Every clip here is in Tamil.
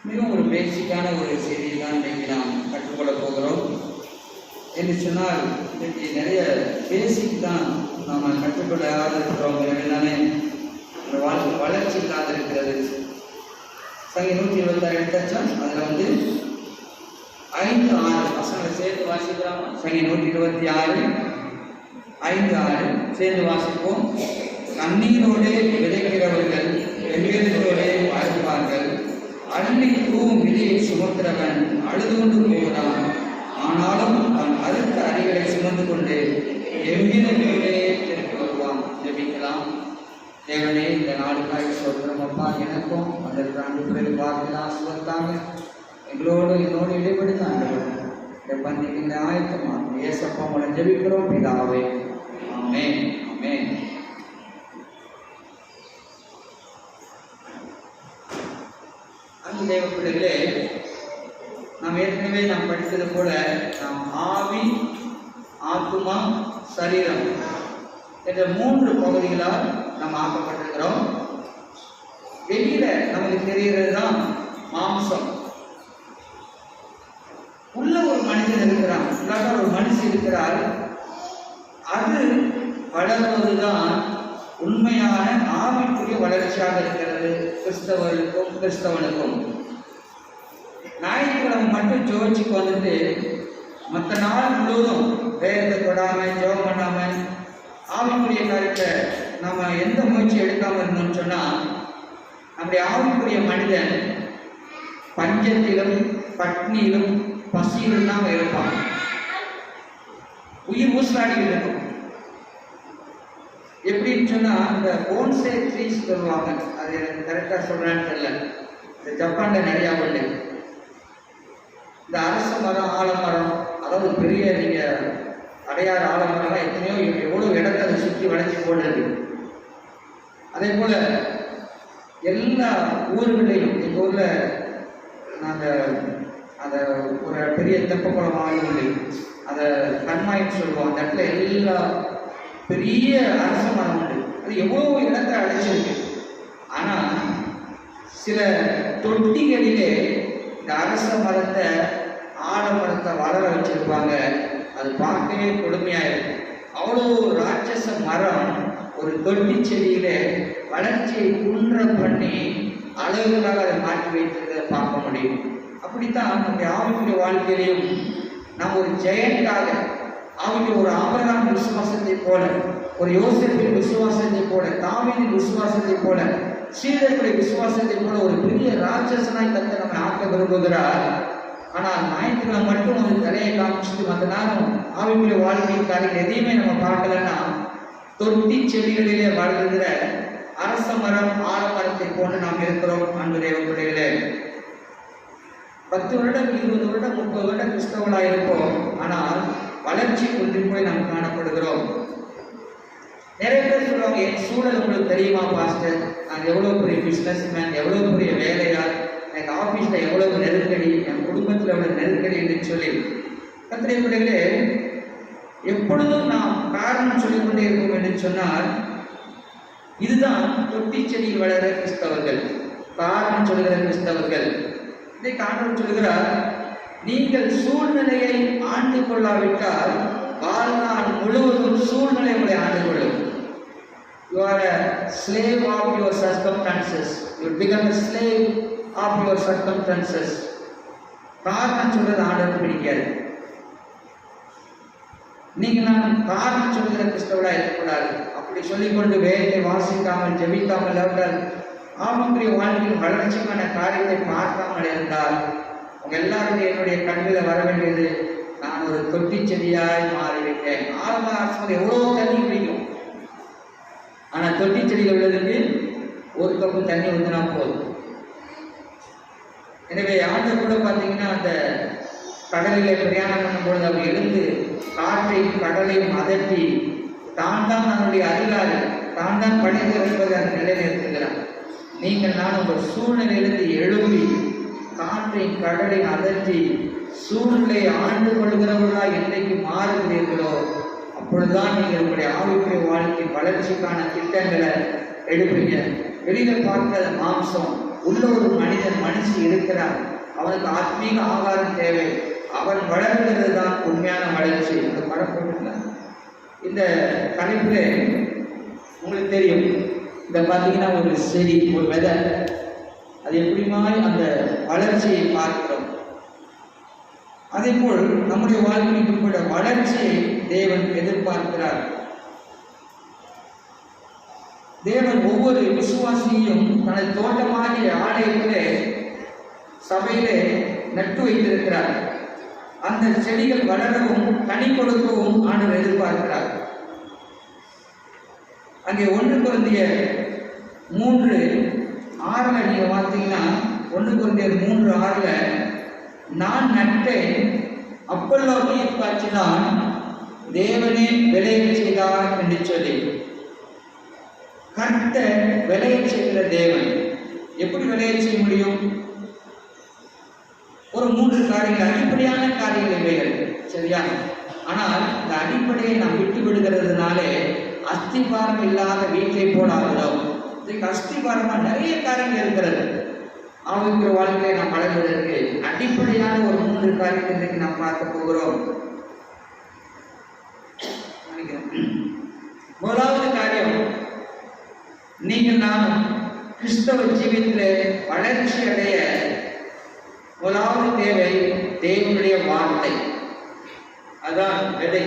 மிகவும் ஒரு பேசிக்கான ஒரு செய்தியை தான் இன்றைக்கு நாம் கற்றுக்கொள்ள போகிறோம். என்று சொன்னால் இன்றைக்கு நிறைய பேசிக் தான் நாம் கற்றுக்கொள்ளாத இருக்கிறோம். எல்லாமே அந்த வாழ்க்கை வளர்ச்சி இல்லாத இருக்கிறது. சங்கி 126 எடுத்தாச்சா? அதில் 5-6 பசங்களை சேர்த்து வாசிக்கலாம். சங்கி 126 5-6 சேர்ந்து வாசிப்போம். கண்ணீரோடு விதைக்கிறவர்கள் வெவ்வேறோடு வாழ்வார்கள். அள்ளி தூவும் விதையை சுமக்கிறவன் அழுது கொண்டு போகிறான். ஆனாலும் அவன் அடுத்த அடிகளை சுமந்து கொண்டு எவ்விதங்களே திருப்பி வருவான். ஜெபிக்கலாம். தேவனே, இந்த நாளுக்காக சொல்கிறோம் அப்பா. எனக்கும் அதற்கு ஆண்டு பிறகு பார்க்கலாம் சுமத்தாங்க. என்னோடு இடைபடுத்தாங்க. பண்டிகை ஆயத்தமா ஏசப்பா உங்களை ஜெபிக்கிறோம் பிதாவே. ஆமென், ஆமென். அன்பு தேவ பிள்ளைகளே, நாம் ஏற்கனவே படித்தது போல நாம் ஆவி, ஆத்துமா, சரீரம் என்ற 3 பகுதிகளால் நாம் ஆக்கப்பட்டிருக்கிறோம். வெளியில நமக்கு தெரிகிறது தான் மாம்சம். உள்ள ஒரு மனிதன் இருக்கிறான், இல்லாத ஒரு மனுஷன் இருக்கிறார். அது வளர்வதுதான் உண்மையான ஆவிக்குரிய வளர்ச்சியாக இருக்கிறது. கிறிஸ்தவனுக்கும் ஞாயிற்றுக்கிழமை மட்டும் ஜோதிச்சுக்கு வந்துட்டு மற்ற நாள் முழுவதும் வேதத்தை தொடாம ஜெபம் பண்ணாம ஆவிக்குரிய காரியத்தை நம்ம எந்த முயற்சி எடுக்காம இருந்தோம்னு சொன்னா நம்முடைய ஆவிக்குரிய மனிதன் பஞ்சத்திலும் பட்னியிலும் பசியிலும் தான் இருப்பான். உயிர் ஊசலாடி இருக்கும். எப்படின்னு சொன்னா இந்த போன்சே ட்ரீஸ் சொல்லுவாங்க. அது எனக்கு கரெக்டா சொல்றான்னு தெரியல. இந்த ஜப்பான்ல நிறையா உண்டு. இந்த அரச மரம், ஆலமரம், அதாவது பெரிய நீங்க அடையாறு ஆலமரம்லாம் எத்தனையோ எவ்வளவு இடத்தை அதை சுற்றி வளைச்சி போடுறது. அதே போல எல்லா ஊர்களிலும் எங்க ஊர்ல நாங்கள் அதை ஒரு பெரிய தெப்பக்குளம் வாங்கி அதை கண்மாயின்னு சொல்லுவோம். அந்த இடத்துல எல்லா பெரிய அரச மரம் உண்டு. அது எவ்வளோ இடத்தை அடைச்சிருக்கு. ஆனால் சில தொட்டிகளிலே இந்த அரச மரத்தை ஆலமரத்தை வளர வச்சிருப்பாங்க. அது பார்க்கவே கொடுமையாக இருக்கும். அவ்வளோ ராட்சச மரம் ஒரு தொட்டி செடியிலே வளர்ச்சியை குன்ற பண்ணி அழகுகளாக அதை மாற்றி வைத்திருக்கிறத பார்க்க முடியும். அப்படித்தான் நம்முடைய ஆவிக்குரிய வாழ்க்கையிலையும் நாம் ஒரு ஜெயண்டாக ஆவிக்கு ஒரு ஆபிரகாம் விசுவாசத்தை போல, ஒரு யோசேப்பின் விசுவாசத்தை போல, தாவீதின் விசுவாசத்தை போல, சீடர்களுடைய விசுவாசத்தை போல ஒரு பெரிய ராட்சசனாய் தந்து நம்ம ஆக்க விரும்புகிறார். ஆனால் ஞாயிற்றுக்கிழமை மட்டும் ஒரு தலையை காமிச்சுட்டு மற்ற நேரம் ஆவிக்குரிய வாழ்க்கையின் காரியங்கள் எதையுமே நம்ம பார்க்கலன்னா தொட்டி செடிகளிலே வாழ்கிற அரச மரம், ஆலமரத்தை போன்று நாம் இருக்கிறோம். அன்பு தேவ பிள்ளைகளே, 10 வருடம் 20 வருடம் 30 வருடம் கிறிஸ்தவர்களாக இருப்போம். ஆனால் வளர்ச்சி குன்றி போய் நாம் காணப்படுகிறோம். நிறைய பேர் சொல்லுவாங்க, என் சூழல் உங்களுக்கு தெரியுமா பாஸ்டர்? நான் எவ்வளோ பெரிய பிஸ்னஸ் மேன், எவ்வளோ பெரிய வேலையார், எனக்கு ஆஃபீஸில் எவ்வளவு நெருக்கடி, என் குடும்பத்தில் எவ்வளவு நெருக்கடி என்று சொல்லி. கர்த்தருடைய பிள்ளைகளே, எப்பொழுதும் நாம் காரணம் சொல்லிக்கொண்டே இருக்கும் என்று சொன்னால் இதுதான் தொட்டி செடியில் வளர கிறிஸ்தவர்கள், காரணம் சொல்கிற கிறிஸ்தவர்கள். இதை காரணம் சொல்கிறார், நீங்கள் சூழ்நிலையை ஆண்டு கொள்ளாவிட்டால் வாழ்நாள் முழுவதும் சூழ்நிலை உங்களை ஆண்டு கொள்ளும். You are a slave of your circumstances. You become a slave of your circumstances. காரணம் சொல்றது ஆண்டவருக்கு பிடிக்காது. நீங்க நான் காரணம் சொல்கிற கிறிஸ்தவர்களாக இருக்கக்கூடாது. அப்படி சொல்லிக்கொண்டு வேலை வாசிக்காமல் ஜெபிக்காமல் இருந்தால், ஆவிக்குரிய வாழ்க்கையின் வளர்ச்சிக்கான காரியத்தை பார்க்காமல் இருந்தால் உங்க எல்லாருடைய என்னுடைய கண்ணில் வர வேண்டியது, நான் ஒரு தொட்டி செடியாய் மாறிவிட்டேன். ஆரம்ப எவ்வளோ தண்ணி குடிக்கும். ஆனால் தொட்டி செடியில் உள்ளதுக்கு ஒரு கப்பு தண்ணி ஊற்றினா போதும். எனவே ஆண்டவர் கூட பார்த்தீங்கன்னா அந்த கடலிலே பிரயாணம் பண்ணும்பொழுது அவர் எழுந்து காற்றையும் கடலையும் அதட்டி தான் நம்முடைய அதிகாரி, தான் படைத்து என்பதை அந்த நிலையில் இருக்கிறார். நீங்கள் நான் உங்கள் சூழ்நிலையிலிருந்து எழுப்பி காற்றையும் கடலையும் அதட்டி சூழ்நிலையை ஆண்டு கொள்கிறவர்களாக என்றைக்கு மாறுகிறீர்களோ அப்பொழுதுதான் நீங்கள் உங்களுடைய ஆவிக்குரிய வாழ்க்கை வளர்ச்சிக்கான திட்டங்களை எடுப்பீங்க. வெளியில பார்க்கிற மாம்சம் உள்ள ஒரு மனிதன் மனுஷி இருக்கிறான், அவனுக்கு ஆத்மீக ஆகாரம் தேவை, அவன் வளர்கிறது தான் உண்மையான வளர்ச்சி. அந்த படம் போட்டுக்கலாம். இந்த தலைப்பில் உங்களுக்கு தெரியும், இந்த பார்த்தீங்கன்னா ஒரு செடி, ஒரு விதை, அது எப்படிமாய் அந்த வளர்ச்சியை பார்க்கிறோம். அதே போல் நம்முடைய வாழ்க்கைக்கு கூட வளர்ச்சியை தேவன் எதிர்பார்க்கிறார். தேவன் ஒவ்வொரு விசுவாசியையும் தனது தோட்டமாகிய ஆலயத்திலே, சபையிலே நட்டு வைத்திருக்கிறார். அந்த செடிகள் வளரவும் கனி கொடுக்கவும் ஆண்டவர் எதிர்பார்க்கிறார். அங்கே 1 கொரிந்தியர் 3:6 நீங்க பார்த்தீங்கன்னா, 1 கொரிந்தியர் 3:6 நான் நட்டேன், அப்பல்லோ நீர் பாய்ச்சினான், தேவனே விளைய செய்தார் என்று சொல்லி. கர்த்தர் விளைய செய்கிற தேவன். எப்படி விளைய செய்ய முடியும்? ஒரு 3 காரியங்கள், அடிப்படையான காரியங்கள் இவைகள், சரியா? ஆனால் இந்த அடிப்படையை நாம் விட்டு விடுகிறதுனாலே அஸ்திபாரம் இல்லாத வீட்டை போடாதோம். இதுக்கு அஸ்திபாரமா நிறைய காரியங்கள் இருக்கிறது. ஆவிக்குரிய வாழ்க்கையை நாம் வளர்வதற்கு அடிப்படையான ஒரு 3 காரியத்தை நாம் பார்க்க போகிறோம். முதலாவது காரியம், நீங்கள் நாம் கிறிஸ்தவ ஜீவியத்திலே வளர்ச்சி அடைய முதலாவது தேவை தேவனுடைய வார்த்தை. அதான் விதை.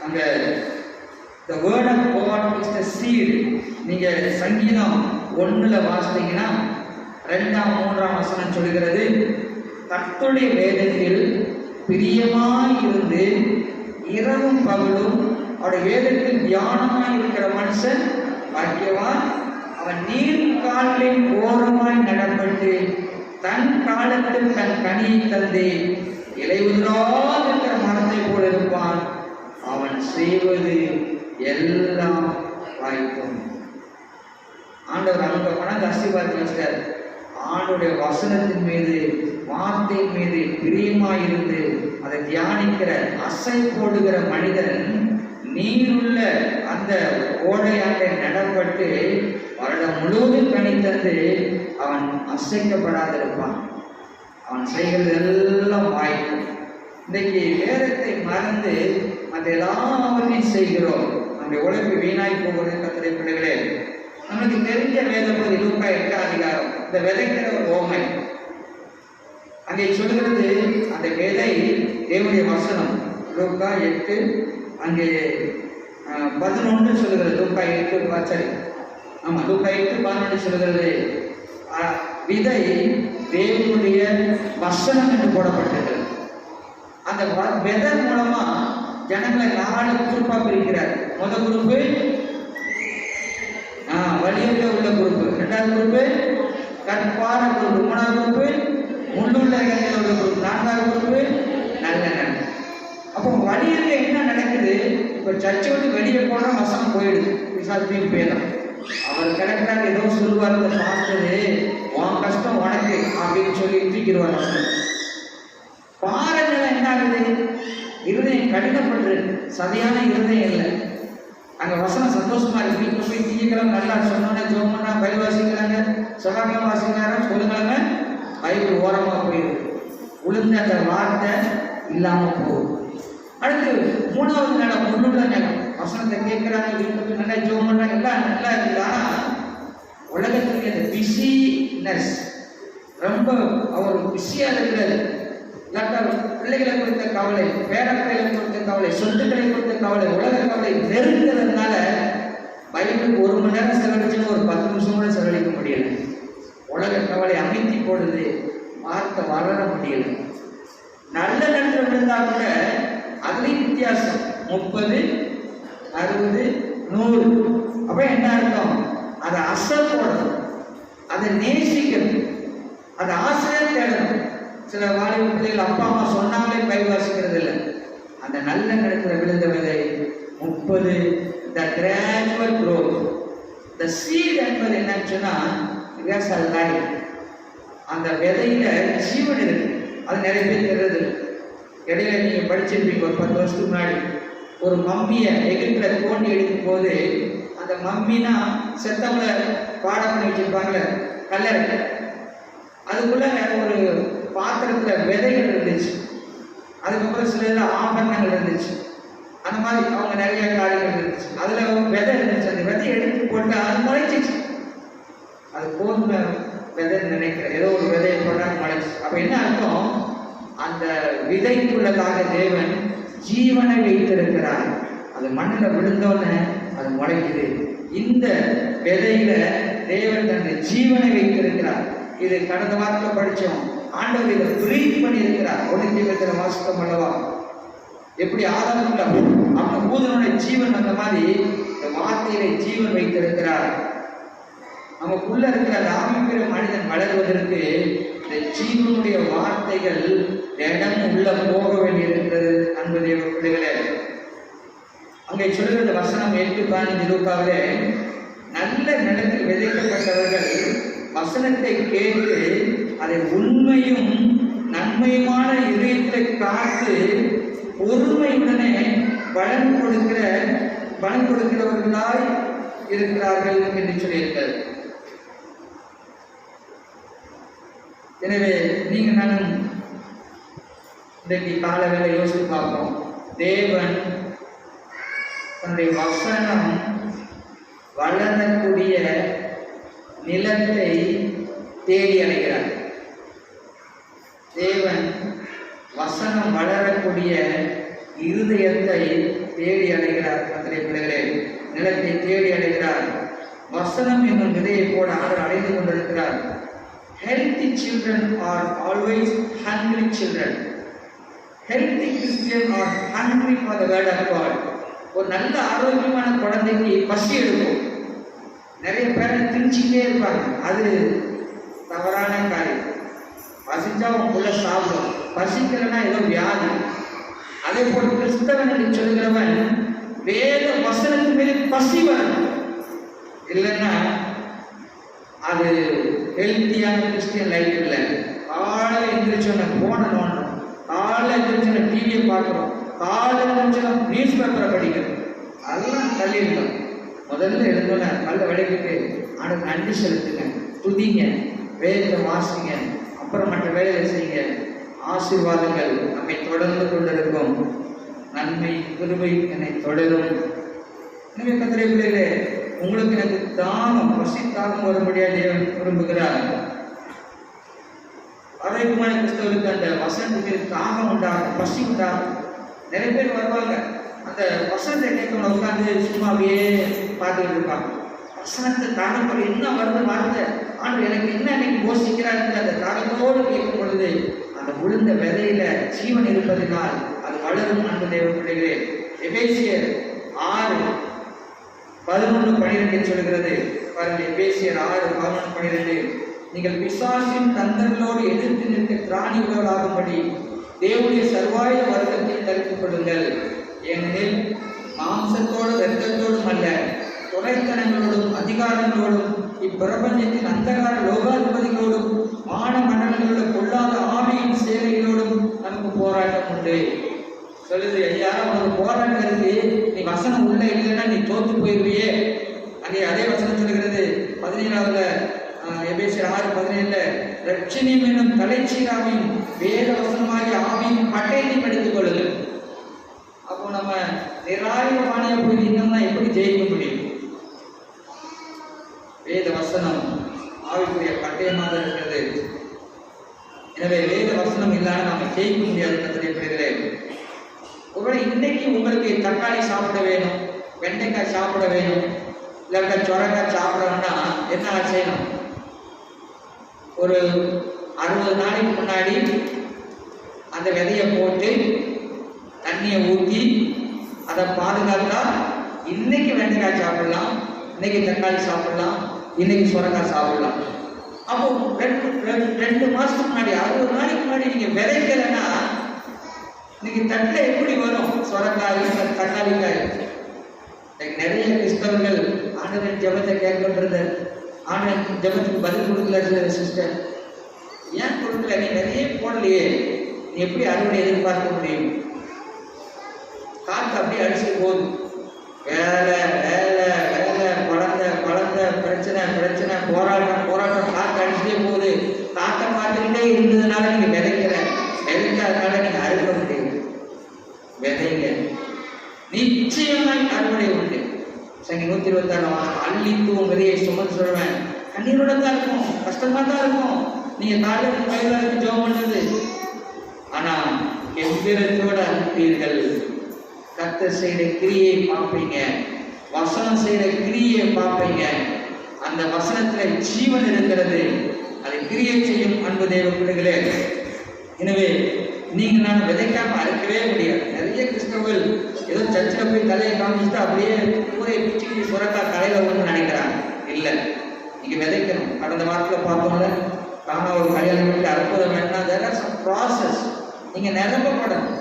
அந்த the word of God is the seed. நீங்க சங்கீதம் 1ல வாசித்தீங்கன்னா 2ஆம் 3ஆம் வசனம் சொல்கிறது, கர்த்தருடைய வேதத்தில் பிரியமாய் இருந்து இரவும் பகலும் அவருடைய வேதத்தில் தியானமாய் இருக்கிற மனுஷன் பாக்கியவான், அவன் நீர் காலின் ஓரமாய் நடப்பட்டு தன் காலத்தில் தன் கனியை தந்து இலையுதிராதிருக்கிற மரத்தை போல இருப்பான், அவன் செய்வது எல்லாம் வாய்க்கும். ஆண்டவர் அங்க பணம் அஸ்திபாரத்தை வச்சார். ஆண்டுடைய வசனத்தின் மீது, வார்த்தையின் மீது பிரியமாயிருந்து அதை தியானிக்கிற, அசை போடுகிற மனிதன் நீருள்ள அந்த ஓடையாண்டை நடப்பட்டு வருடம் முழுவதும் கனி தந்து அவன் அசைக்கப்படாதிருப்பான். அவன் செய்கிறது எல்லாம் வாய்க்கும். இன்றைக்கு வேதத்தை மறந்து மற்ற எல்லாவற்றையும் செய்கிறோம். நம்முடைய உழைப்பு வீணாய் போகிறது. கர்த்தருடைய பிள்ளைகளே, நமக்கு தெரிஞ்ச வேத பகுதி லூக்கா 8ஆம் அதிகாரம், இந்த விதைக்கிற ஒரு ஓமை அங்கே சொல்கிறது. அந்த விதை தேவனுடைய வசனம். லூக்கா 8 அங்கே 11 சொல்லுகிறது. லூக்கா 8 சரி ஆமா, லூக்கா 8:11 சொல்லுகிறது, விதை தேவனுடைய வசனம் என்று போடப்பட்டது. அந்த விதை மூலமா ஜனங்களை 4 குரூப்பா பிரிக்கிறார். முதல் குரூப்பு வலியுள்ள உள்ள குரூப்பு, 2வது குரூப்பு கற்பார குரூப்பு, 3வது குரூப்பு முள்ளுள்ள இடங்களில் உள்ள குரூப்பு, 4வது குரூப்பு நல்ல நன்மை. அப்போ வழியில் என்ன நடக்குது? இப்போ சர்ச்சை விட்டு வெளியே போனா வசனம் போயிடுது. விசாரிப்பையும் போயிடலாம். அவர் கிடைக்கிறாங்க, ஏதோ சொல்லுவார், பார்த்தது உன் கஷ்டம் உனக்கு அப்படின்னு சொல்லி தூக்கிடுவார் வசனம். பாறைகள் என்ன ஆகுது? இருதயம் கடினப்படுறது, சதையான இருதயம் இல்லை. அங்கே வசனம் சந்தோஷமா இருக்கு. வீட்டில் போய் திங்கக்கிழமை நல்லா சொன்னோன்னே ஜோம் பண்ணா பைபிள் வாசிக்கிறாங்க, செவ்வாய்க்கிழமை வாசிக்கிறாங்க, சொல்லுங்க, பைபிள் ஓரமாக போயிடுது. உளுந்த அந்த வார்த்தை இல்லாமல் போகுது. அடுத்து 3வது நேரம், முன்னுள்ள நேரம், வசனத்தை கேட்கிறாங்க, வீட்டில் போய் நல்லா ஜோம் பண்ணாங்க, எல்லாம் நல்லா இருக்குது. ஆனால் உலகத்துக்கு அந்த பிஸினஸ் ரொம்ப அவர் பிஸியாக இருக்கிறது. பிள்ளைகளை குறித்த கவலை, பேரப்பிள்ளைகளை குறித்த கவலை, சொத்துக்களை குறித்த கவலை, உலக கவலை நெருங்கிறதுனால பைபிளுக்கு 1 மணி நேரம் செலவழிச்சுன்னு ஒரு 10 நிமிஷம் கூட செலவழிக்க முடியல. உலக கவலை அமைத்தி போடுது, வார்த்தை வளர முடியல. நல்ல நேரத்தில் விழுந்தா கூட அதுலேயும் வித்தியாசம் 30, 60, 100. அப்ப என்ன அர்த்தம்? அதை அசல் போடணும், அதை நேசிக்கணும், அதை ஆசிரியர் தேடணும். சில வாலிப பிள்ளைகள் அப்பா அம்மா சொன்னாலே பைபிள் வாசிக்கிறது இல்லை. அந்த நல்ல நிலத்துல விழுந்த விதை 30. the gradual growth, the seed என்பது என்னன்னு சொன்னா அந்த விதையில ஜீவன் இருக்கு. அது நிறைய பேர் தெரியாது. இடையில நீங்க படிச்சிருப்பீங்க, ஒரு 10 வருஷத்துக்கு முன்னாடி ஒரு மம்மியை எகிப்துல தோண்டி எடுக்கும் போது அந்த மம்மினா செத்தவங்களை பாடம் பண்ணி வச்சிருப்பாங்கல்ல, கல்லறை. அது அதுக்குள்ள ஒரு பாத்திரத்துல விதைகள் இருந்துச்சு. அதுக்கப்புறம் சில இதில் ஆபரணங்கள் இருந்துச்சு. அந்த மாதிரி அவங்க நிறைய காரியங்கள் இருந்துச்சு. அதுல விதை இருந்துச்சு. அந்த விதையை எடுத்து போட்டு அது முளைச்சிச்சு. அது கோதுமை விதைன்னு நினைக்கிறேன். ஏதோ ஒரு விதையை போட்டால் முளைச்சு. அப்ப என்ன அர்த்தம்? அந்த விதைக்குள்ளதாக தேவன் ஜீவனை வைத்திருக்கிறார். அது மண்ணில் விழுந்தோன்னு அது முளைக்குது. இந்த விதையில தேவன் தன்னுடைய ஜீவனை வைத்திருக்கிறார். இது கடந்த வாரத்தில் படித்தோம். ஆண்டவர் இதை பிரீத் பண்ணி இருக்கிறார். ஒழுங்கியத்தில் வாசித்தோம் அல்லவா? எப்படி ஆதாரத்துல அவன் பூதனுடைய ஜீவன் அந்த மாதிரி இந்த வார்த்தையில ஜீவன் வைத்திருக்கிறார். நமக்குள்ள இருக்கிற அந்த ஆவிக்குரிய மனிதன் வளர்வதற்கு இந்த ஜீவனுடைய வார்த்தைகள் இடம் உள்ள போக வேண்டியிருக்கிறது. அன்புடைய பிள்ளைகளே, அங்கே சொல்லுகிற வசனம் 8:15 நல்ல நிலத்தில் விதைக்கப்பட்டவர்கள் வசனத்தை கேட்டு அதை உண்மையும் நன்மையுமான இதயத்தை காத்து பொறுமையுடனே பலன் கொடுக்கிறவர்களாய் இருக்கிறார்கள் என்று சொல்லியிருக்கிறது. எனவே நீங்க நானும் இன்றைக்கு கால வேலை யோசித்து பார்ப்போம். தேவன் தன்னுடைய வசனம் வளரக்கூடிய நிலத்தை தேடி அடைகிறார். தேவன் வசனம் வளரக்கூடிய இருதயத்தை தேடி அடைகிறார். கர்த்தருடைய பிள்ளைகளே, நிலத்தை தேடி அடைகிறார். வசனம் என்னும் விதையை போல அவர் அடைந்து கொண்டிருக்கிறார். Healthy children are always hungry children. Healthy Christians are hungry for the word of God. ஒரு நல்ல ஆரோக்கியமான குழந்தைக்கு பசி எடுக்கும். நிறைய பேரை திணிச்சுக்கிட்டே இருப்பாங்க. அது தவறான காரியம். பசிச்சா உங்களுக்குள்ள சாப்பிடும். பசிக்கலைன்னா ஏதோ வியாதி. அதே போல் கிறிஸ்தவன் என்று சொல்கிறவன் வேத வசனத்தின் மீது பசி வரணும். இல்லைன்னா அது ஹெல்த்தியான கிறிஸ்டியன் லைஃப் இல்லை. காலை எந்திரிச்சோன்னா போன நோண்டணும், காலை எந்திரிச்சோன்னா டிவியை பார்க்குறோம், காலை எந்திரிச்சோன்னா நியூஸ் பேப்பரை படிக்கிறோம். அதெல்லாம் தள்ளிடணும். முதல்ல எழுந்தோன்னா நல்ல விளைவிட்டு ஆனால் நன்றி செலுத்துங்க, துதிங்க, வேதத்தை வாசிங்க, அப்புறம் மற்ற வேலையை செய்யுங்க. ஆசீர்வாதங்கள் நம்மை தொடர்ந்து கொண்டிருக்கும். நன்மை கிருபை என்னை தொடரும். எனவே கர்த்தருடைய பிள்ளைகளே, உங்களுக்கு எனக்கு தாகம், பசி தாகம் வரும்படியாக தேவன் விரும்புகிறார். ஆரோக்கியமான கிறிஸ்தவர்களுக்கு அந்த வசனத்துக்கு தாகம் உண்டாகும், பசி உண்டாகும். நிறைய பேர் வருவாங்க, அந்த வசனத்தை கேட்கணும் உட்காந்து சும்மா அப்படியே பார்த்துக்கிட்டு இருப்பாங்க. வசனத்தை தாகப்படி என்ன வருது வார்த்தை, ஆனால் எனக்கு என்ன இன்னைக்கு யோசிக்கிறாங்க அந்த தாகத்தோடு கேட்கும் பொழுது அந்த விழுந்த விதையில ஜீவன் இருப்பதனால் அது வளரும். அன்பு தேவ பிள்ளைகளே, எபேசியர் 6:11-12 சொல்கிறது பாருங்கள். எபேசியர் 6:11-12 நீங்கள் பிசாசின் தந்தங்களோடு எதிர்த்து நிற்க திராணிகளோடாகும்படி தேவனுடைய சர்வாயுத வர்க்கத்தில் தரித்துக் கொள்ளுங்கள். ஏனெனில் மாம்சத்தோடு இரத்தத்தோடும் அல்ல, துணைத்தனங்களோடும் அதிகாரங்களோடும் இப்பிரபஞ்சத்தின் அந்தகார லோகாதிபதிகளோடும் வான மண்டலங்களோட பொல்லாத ஆவியின் சேவைகளோடும் நமக்கு போராட்டம் உண்டு சொல்லுது. ஐயா, உனக்கு போராட்டம் இருக்கு, நீ வசனம் உள்ள இல்லைன்னா நீ தோத்து போயிருவியே. அங்கே அதே வசனம் சொல்லுகிறது 17 எபேசியர் 6:17 ரட்சணியம் என்னும் தலைச்சீராவின் வேத வசனமாகிய ஆவியின் பட்டையை படித்துக் கொள்ளுங்கள். அப்போ நம்ம நிராயுதமான போய் இன்னும்னா எப்படி ஜெயிக்க முடியும்? வேத வசனம் ஆவிக்குரிய பட்டயமாக இருக்கிறது. எனவே வேத வசனம் இல்லாம நாம ஜெயிக்க முடியாது. கர்த்தருடைய பிள்ளைகளே, ஒருவேளை இன்னைக்கு உங்களுக்கு தக்காளி சாப்பிட வேணும், வெண்டைக்காய் சாப்பிட வேணும், இல்லைன்னா சொரக்காய் சாப்பிடணும்னா என்ன செய்யணும்? ஒரு 60 நாளைக்கு முன்னாடி அந்த விதையை போட்டு தண்ணியை ஊற்றி அதை பாதுகாத்தா இன்னைக்கு வெண்டைக்காய் சாப்பிடலாம், இன்னைக்கு தக்காளி சாப்பிடலாம், இன்னைக்கு சொரக்காய் சாப்பிடலாம். அப்போ 2 மாசத்துக்கு முன்னாடி 60 நாளைக்கு முன்னாடி நீங்க விதைக்கலைன்னா இன்னைக்கு தட்டில் எப்படி வரும் சொரக்காய் தக்காளிக்காய்? நிறைய கிறிஸ்தவர்கள் ஆண்டவன் ஜெபத்தை கேட்கப்படுறது, ஆண்டவன் ஜெபத்துக்கு பதில் கொடுக்கல. சிஸ்டர், ஏன் கொடுக்கல? நீ நிறைய போடலையே, நீ எப்படி அறுவடை எதிர்பார்க்க முடியும்? காற்று அப்படியே அடிச்சு போகுது. வேலை வேலை வேலை, குழந்தை குழந்தை, பிரச்சனை பிரச்சனை, போராட்டம் போராட்டம், காற்று அடிச்சுட்டே போகுது. வார்த்தை பார்த்துக்கிட்டே இருந்ததுனால நீங்க விதைக்காதனால நீங்க அறுக்க முடியாது. விதைங்க, நிச்சயமாய் அறுவடை உண்டு. சங்கி 126 அள்ளித்துவம் விதையை சுமந்து சொல்றேன். கண்ணீரோட தான் இருக்கும், கஷ்டமா தான் இருக்கும். நீங்க காலையில் பயிலாருக்கு ஜெபம் பண்றது, ஆனா எவ்விரத்தோட அனுப்பீர்கள். கர்த்தர் செய்த கிரியை பார்ப்பீங்க, வசனம் செய்த கிரியை பார்ப்பீங்க. அந்த வசனத்துல ஜீவன் இருக்கிறது, அதை கிரியை செய்யும் அன்பு தேவ பிள்ளைகளே. எனவே நீங்க நான் விதைக்காம அறுக்கவே முடியாது. நிறைய கிறிஸ்தவர்கள் ஏதோ சர்ச்சில் போய் தலையை காமிச்சுட்டு அப்படியே ஊரை பிச்சுக்கிட்டு சுரக்கா தலையில ஒன்று நினைக்கிறாங்க. இல்லை, நீங்க விதைக்கணும். கடந்த வாரத்தில் பார்த்தோம்ல, தானா ஒரு கல்யாணம் பண்ணி அற்புதம் என்ன ப்ராசஸ். நீங்க நிரப்பப்படணும்,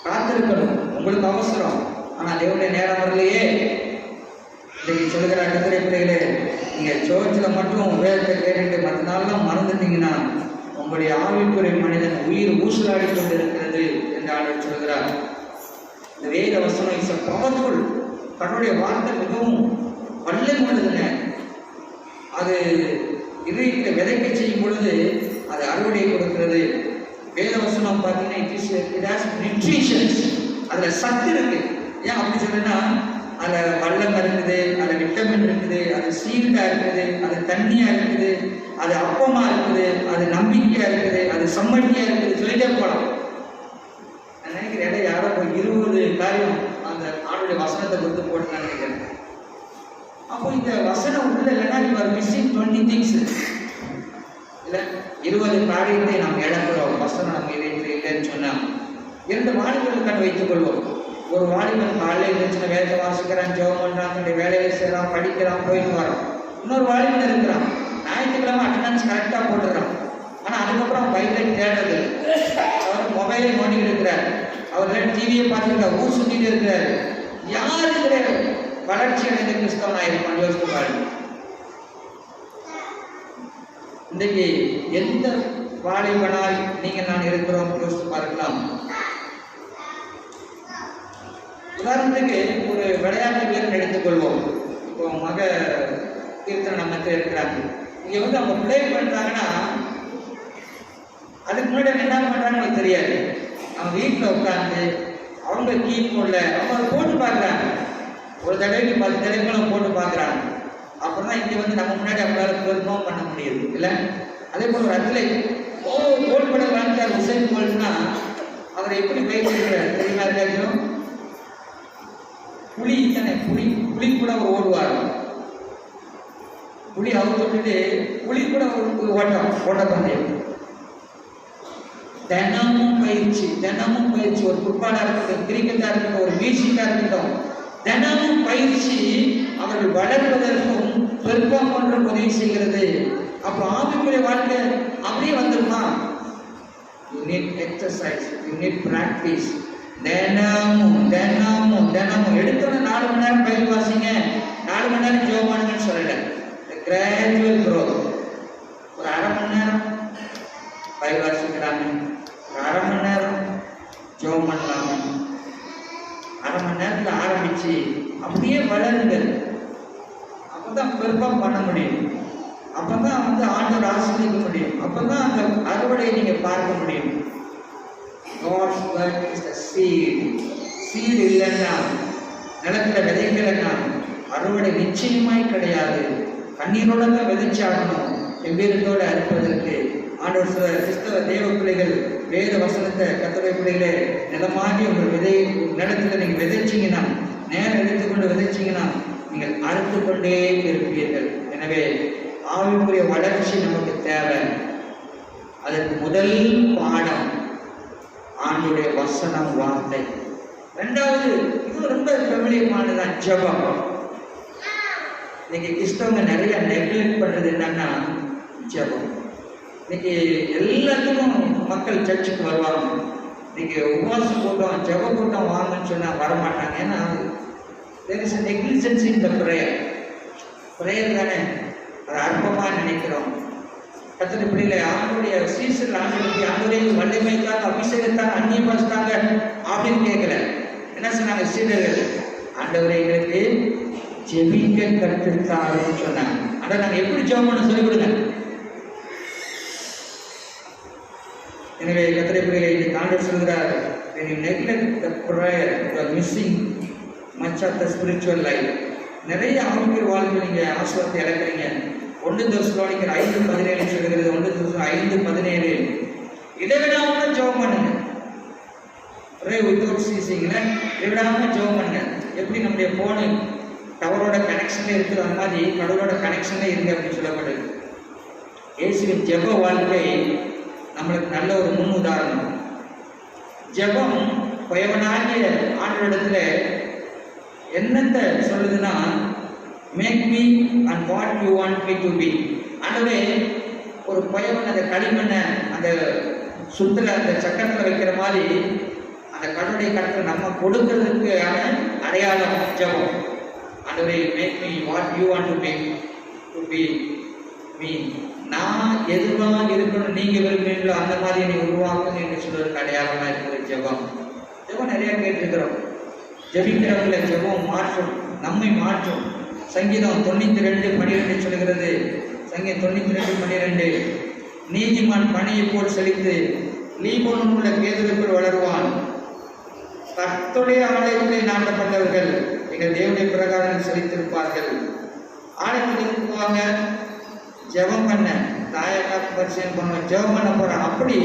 காத்திருக்கணும். உங்களுக்கு அவசரம், ஆனா தேவனுடைய நேரம் வரலையே. இன்னைக்கு சொல்லுகிற கத்திரை பிள்ளைகளே, நீங்க சோர்ச்சில் மட்டும் வேதத்தை கேட்டுட்டு மற்ற நாள்லாம் மறந்துட்டீங்கன்னா உங்களுடைய ஆவிக்குறை மனிதன் உயிர் ஊசலாடி கொண்டு இருக்கிறது என்று ஆண்டவர் சொல்கிறார். இந்த வேத வசனம் இஸ் பவர்ஃபுல். தன்னுடைய வார்த்தை மிகவும் வல்லமை உள்ளதுங்க. அது இதயத்தை விதைக்க செய்யும் பொழுது அது அறுவடை கொடுக்கிறது. வேத வசனம் பார்த்தீங்கன்னா இட் ஹாஸ் நியூட்ரிஷன்ஸ். அதுல சத்து இருக்கு. ஏன் அப்படி சொல்றேன்னா, அதுல வல்லம் இருக்குது, அதுல விட்டமின் இருக்குது, அது சீல்டா இருக்குது, அது தண்ணியா இருக்குது, அது அப்பமா இருக்குது, அது நம்பிக்கையா இருக்குது, அது சம்மட்டியா இருக்குது, சொல்லிட்டே போகலாம். நான் நினைக்கிறேன், இடையே யாரோ 20 காரியம் அந்த ஆண்டுடைய வசனத்தை கொடுத்து போட்டு நான் நினைக்கிறேன். அப்போ இந்த வசனம் உள்ள இல்லைன்னா நீ ஒரு மிஸ்ஸிங் 20 திங்ஸ் இல்லை, 20 காரியத்தை நாம் இழக்கிறோம். வசனம் நம்ம இதயத்தில் இல்லைன்னு சொன்னா 2 வாலிபர்கள் கண்டு வைத்துக் கொள்வோம். ஒரு வாலிபன் காலையில் இருந்துச்சுன்னா வேலை வாசிக்கிறான், ஜெபம் பண்றான், தன்னுடைய வேலையை செய்யறான், படிக்கிறான், போயிட்டு வரான். இன்னொரு வாலிபன் இருக்கிறான், ஞாயிற்றுக்கிழமை அட்டண்டன்ஸ் கரெக்டா போட்டுறான். ஆனா அதுக்கப்புறம் பைக்கை தேடுறது, அவர் மொபைலை நோண்டிட்டு இருக்கிறார், அவர் டிவியை பார்த்துருக்கார், ஊர் சுத்திட்டு இருக்கிறார். யார் இருக்கிற வளர்ச்சி அடைந்த கிறிஸ்தவன் ஆயிருப்பான்? யோசித்து பாருங்க. இன்றைக்கு எந்த வாலிபனாய் நீங்க நான் இருக்கிறோம் யோசித்து பார்க்கலாம். உதாரணத்துக்கு ஒரு விளையாட்டு வீரன் எடுத்துக்கொள்வோம். இப்போ மக கீர்த்தனை நம்ம இருக்கிறாங்க, இங்க வந்து அவங்க பிளே பண்றாங்கன்னா அதுக்கு முன்னாடி என்ன பண்றாங்கன்னு எனக்கு தெரியாது. அவங்க வீட்டில் உட்காந்து அவங்க கீபோர்ட்ல அவங்க போட்டு பார்க்குறாங்க. ஒரு தடவைக்கு 10 தடவைகளும் போட்டு பார்க்குறாங்க. அப்புறம் தான் இங்கே வந்து நம்ம முன்னாடி அவங்களால பெர்ஃபார்ம் பண்ண முடியுது இல்லை. அதே போல் ஒரு அத்லெட் கோல்டு மெடல் வாங்கிட்டார் உசைன் போல்ட்னா அவர் எப்படி பயிற்சிக்கிறார் தெரியுமா? இருக்காச்சும் புலி தானே, புலி கூட அவர் ஓடுவார். புலி அவர் விட்டுட்டு புலி கூட ஒரு ஓட்டப்பந்தயம். தினமும் பயிற்சி. ஒரு ஃபுட்பாலா இருக்கட்டும், கிரிக்கெட்டா இருக்கட்டும், ஒரு மியூசிக்கா இருக்கட்டும், தினமும் பயிற்சி அவர்கள் வளர்வதற்கும் பெர்ஃபார்ம் பண்ற உதவி செய்கிறது. அப்போ ஆவிக்குரிய வாழ்க்கை அப்படியே வந்துருமா? You need exercise, you need practice. தினமும் எடுத்தோட 4 மணி நேரம் பயிர் வாசிங்க, 4 மணி நேரம் ஜெபம் பண்ணுங்கன்னு சொல்லல. Gradual growth. ஒரு 1/2 மணி நேரம் பயிர் வாசிக்கிறாங்க, ஒரு 1/2 மணி நேரம் ஜெபம் பண்ணலாங்க. 1/2 மணி நேரத்தில் ஆரம்பிச்சு அப்படியே வளருங்கள். அப்பதான் பெர்ஃபார்ம் பண்ண முடியும். அப்பதான் வந்து ஆண்டவர் ஆசீர்வதிக்க முடியும். அப்பதான் அந்த அறுவடையை நீங்க பார்க்க முடியும். God's word is the seed. Seed இல்லைன்னா, நிலத்துல விதைக்கலைன்னா அறுவடை நிச்சயமாய் கிடையாது. கண்ணீரோட தான் விதைச்சாகணும். எவ்விதத்தோட அறுப்பதற்கு ஆண்டவர் கிறிஸ்தவ தேவ பிள்ளைகள் வேத வசனத்தை கர்த்தருடைய பிள்ளைகளே நிலமாகி உங்கள் விதை நிலத்துல நீங்க விதைச்சிங்கன்னா, நேரம் எடுத்துக்கொண்டு விதைச்சிங்கன்னா நீங்கள் அறுத்து கொண்டே இருப்பீர்கள். எனவே ஆவிக்குரிய வளர்ச்சி நமக்கு தேவை. அதற்கு முதல் பாடம் ஆண்டுடைய வசனம், வார்த்தை. 2வது, இது ரொம்ப பிரபலியமானதான், ஜெபம். இன்னைக்கு கிறிஸ்தவங்க நிறைய நெக்லெக்ட் பண்றது என்னன்னா ஜெபம். இன்னைக்கு எல்லாத்துக்கும் மக்கள் சர்ச்சுக்கு வருவாங்க. இன்னைக்கு உபவாச கூட்டம், ஜெப கூட்டம் வாங்கன்னு சொன்னா வரமாட்டாங்க. ஏன்னா there is a negligence in the prayer. Prayer தானே, அது அற்பமா நினைக்கிறோம். கர்த்தருடைய பிள்ளைகளை ஆண்டவருடைய சீசர்கள் ஆண்டவருடைய வல்லமைக்காக அபிஷேகத்தாங்க அந்நியப்படுத்தாங்க அப்படின்னு கேட்கல. என்ன சொன்னாங்க சீடர்கள்? ஆண்டவரை எங்களுக்கு ஜெபிக்க கற்றுத்தாருன்னு சொன்னாங்க. ஆனா நாங்க எப்படி ஜெபம் பண்ண சொல்லிக் கொடுங்க. எனவே கர்த்தருடைய பிள்ளைகளை இன்னைக்கு ஆண்டவர் சொல்கிறார், when you neglect the prayer you are missing much of the spiritual life. நிறைய ஆவிக்குரிய வாழ்க்கை நீங்க ஆசீர்வாதத்தை இழக்கிறீங்க. 1 தெசலோனிக்கர் 5:17 சொல்கிறது. 1 தெசலோனிக்கர் 5:17 இடைவிடாம ஜெபம் பண்ணுங்க. pray without ceasing. இடைவிடாம ஜெபம் பண்ணுங்க. எப்படி நம்முடைய போன் டவரோட கனெக்ஷன்ல இருக்குது அந்த மாதிரி கடவுளோட கனெக்ஷன்ல இருங்க அப்படின்னு சொல்லப்படுது. இயேசுவின் ஜெப வாழ்க்கை நம்மளுக்கு நல்ல ஒரு முன் உதாரணம். ஜெபம் பயவனாகிய ஆண்டவரிடத்துல என்னத்தை சொல்லுதுன்னா, make me and what you want me to be. ஆண்டவே ஒரு பயவன் அந்த களிமண்ணை அந்த சுத்துல அந்த சக்கரத்தில் வைக்கிற மாதிரி அந்த கடவுளுடைய கருத்தில் நம்ம கொடுக்கறதுக்கான அடையாளம் ஜெபம். ஆண்டவே make me what you want to be me. நான் எதுவாக இருக்கணும் நீங்க விரும்புகிறீங்களோ அந்த மாதிரி நீ உருவாக்குங்க என்று சொல்வதற்கு அடையாளமா இருக்கிற ஜெபம். ஜெபம் நிறைய கேட்டிருக்கிறோம். ஜெபிக்கிறவங்களை ஜெபம் மாற்றும், நம்மை மாற்றும். சங்கீதம் 92:12 சொல்கிறது. சங்கீதம் 92:12 நீதிமான் பனையை போல் செழித்து லீபனோன் உள்ள கேதுருக்குள் வளருவான். கர்த்தருடைய ஆலயத்திலே நாட்டப்பட்டவர்கள் எங்கள் தேவனுடைய பிரகாரம் செழித்திருப்பார்கள். ஆலயத்துக்கு போவாங்க, ஜெபம் பண்ண தாயக்கா பரிசீலனை பண்ணுவோம், ஜெபம் பண்ண போறாங்க. அப்படி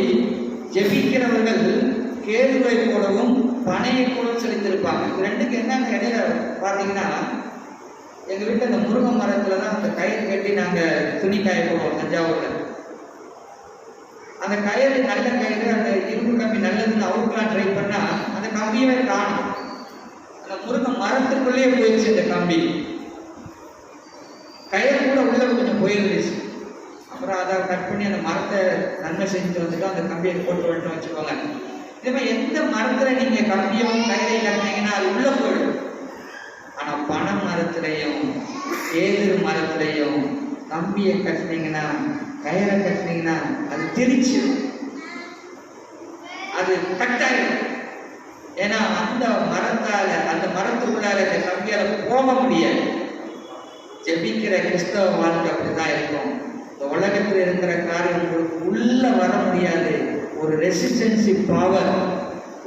ஜெபிக்கிறவர்கள் கேதுவை போலவும் பனையை போலவும் செலுத்திருப்பாங்க. இது ரெண்டுக்கு என்னங்க இடையில பார்த்தீங்கன்னா, எங்க வீட்டில் இந்த முருங்கை மரத்துல தான் அந்த கயிறு கட்டி நாங்க துணி காய போடுவோம் தஞ்சாவூர்ல. அந்த கயிறு நல்ல கயிறு, அந்த இரும்பு கம்பி நல்லதுன்னு அவுட்லாம் ட்ரை பண்ணா அந்த கம்பியவே காணும். அந்த முருங்கை மரத்துக்குள்ளேயே போயிடுச்சு அந்த கம்பி. கயிறு கூட உள்ள கொஞ்சம் போயிருந்துச்சு. அப்புறம் அதை கட் பண்ணி அந்த மரத்தை நன்மை செஞ்சுட்டு வந்துட்டோம், அந்த கம்பியை போட்டு வந்துட்டு வச்சுக்கோங்க. இதே மாதிரி எந்த மரத்துல நீங்க கம்பியும் கயிறை கட்டினீங்கன்னா அது உள்ள போயிடும். ஆனா பனை மரத்திலையும் கேதுரு மரத்திலையும் கம்பியை கட்டினீங்கன்னா கயிறை கட்டினீங்கன்னா அது திரிச்சு அது கட்டாயிடும். ஏன்னா அந்த மரத்தால அந்த மரத்துக்குள்ளார அந்த கம்பியால போக முடியாது. ஜெபிக்கிற கிறிஸ்தவ வாழ்க்கை அப்படிதான் இருக்கும். இந்த உலகத்தில் இருக்கிற காரியங்களுக்கு உள்ள வர முடியாது. ஒரு ரெசிஸ்டன்சிவ் பவர்,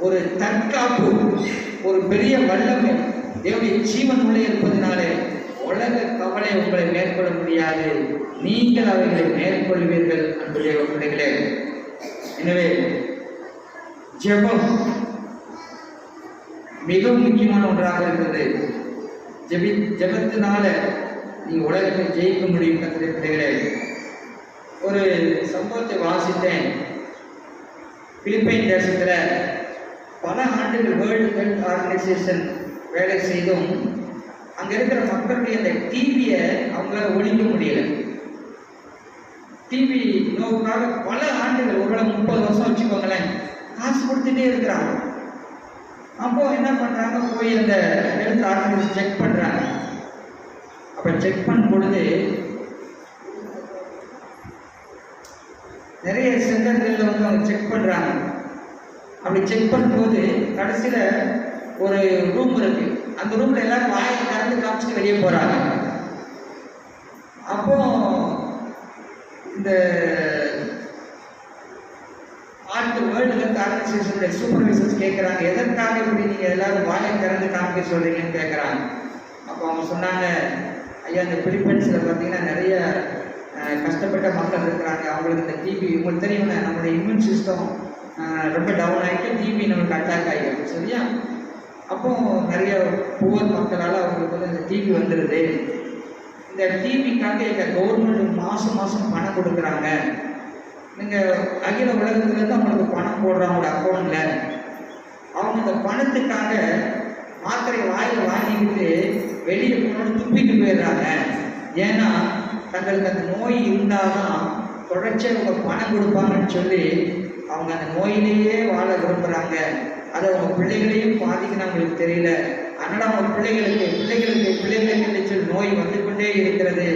ஒரு தற்காப்பு, ஒரு பெரிய வல்லமை தேவனுடைய ஜீவன் உள்ளே இருப்பதனாலே உலக கவலை உங்களை மேற்கொள்ள முடியாது. நீங்கள் அவைகளை மேற்கொள்வீர்கள் அன்புடைய பிள்ளைகளே. எனவே ஜெபம் மிகவும் முக்கியமான ஒன்றாக இருக்கிறது. ஜெபத்தினால நீங்க உலகத்தை ஜெயிக்க முடியும் கர்த்தருடைய பிள்ளைகளே. ஒரு சம்பவத்தை வாசித்தேன். பிலிப்பைன் தேசத்துல பல ஆண்டுகள் வேர்ல்டு ஹெல்த் ஆர்கனைசேஷன் வேலை செய்தும் அங்க இருக்கிற மக்களுடைய அந்த டிவியை அவங்களால ஒழிக்க முடியல. டிவி நோவுக்காக பல ஆண்டுகள், ஒருவேளை 30 வருஷம் வச்சுக்கோங்களேன், காசு கொடுத்துட்டே இருக்கிறாங்க. அப்போ என்ன பண்றாங்க, போய் அந்த ஹெல்த் ஆர்கனைசேஷன் செக் பண்றாங்க. அப்ப செக் பண்ணும் பொழுது நிறைய சென்டர்கள்ல வந்து அவங்க செக் பண்றாங்க. அப்படி செக் பண்ணும்போது கடைசியில ஒரு ரூம் இருக்கு. அந்த ரூம்ல எல்லாரும் வாயை திறந்து காமிச்சுட்டு வெளியே போறாங்க. அப்போ இந்த வேர்ல்டு ஹெல்த் ஆர்கனைசேஷனுடைய சூப்பர்வைசர்ஸ் கேட்குறாங்க, எதற்காக இப்படி நீங்க எல்லாரும் வாயை திறந்து காமிக்க சொல்றீங்கன்னு கேட்குறாங்க. அப்போ அவங்க சொன்னாங்க, ஐயா இந்த பிலிப்பைன்ஸில் பார்த்தீங்கன்னா நிறைய கஷ்டப்பட்ட மக்கள் இருக்கிறாங்க. அவங்களுக்கு இந்த டிபி, உங்களுக்கு தெரியும் நம்மளுடைய இம்யூன் சிஸ்டம் ரொம்ப டவுன் ஆகிட்டு டிபி நமக்கு அட்டாக் ஆகிடும், சரியா? அப்போ நிறைய புவர் மக்களால் அவங்களுக்கு வந்து இந்த டிபி வந்துடுது. இந்த டிபிக்காக எங்கள் கவர்மெண்ட் மாதம் மாதம் பணம் கொடுக்குறாங்க. நீங்கள் அகில உலகத்துலேருந்து அவங்களுக்கு பணம் போடுறாங்க அவங்களோட அக்கௌண்ட்டில். அவங்க இந்த பணத்துக்காக மாத்திரை வாயில் வாங்கிக்கிட்டு வெளியே போனோன்னு துப்பிட்டு போயிடுறாங்க. ஏன்னா தங்களுக்கு அந்த நோய் இருந்தால் தான் தொடர்ச்சியாக அவங்க பணம் கொடுப்பாங்கன்னு சொல்லி அவங்க அந்த நோயிலேயே வாழ விரும்புகிறாங்க. அதை அவங்க பிள்ளைகளையும் பாதிக்கணும் அவங்களுக்கு தெரியல. அதனால் அவங்க பிள்ளைகளுக்கு சொல்லி நோய் வந்து கொண்டே இருக்கிறது.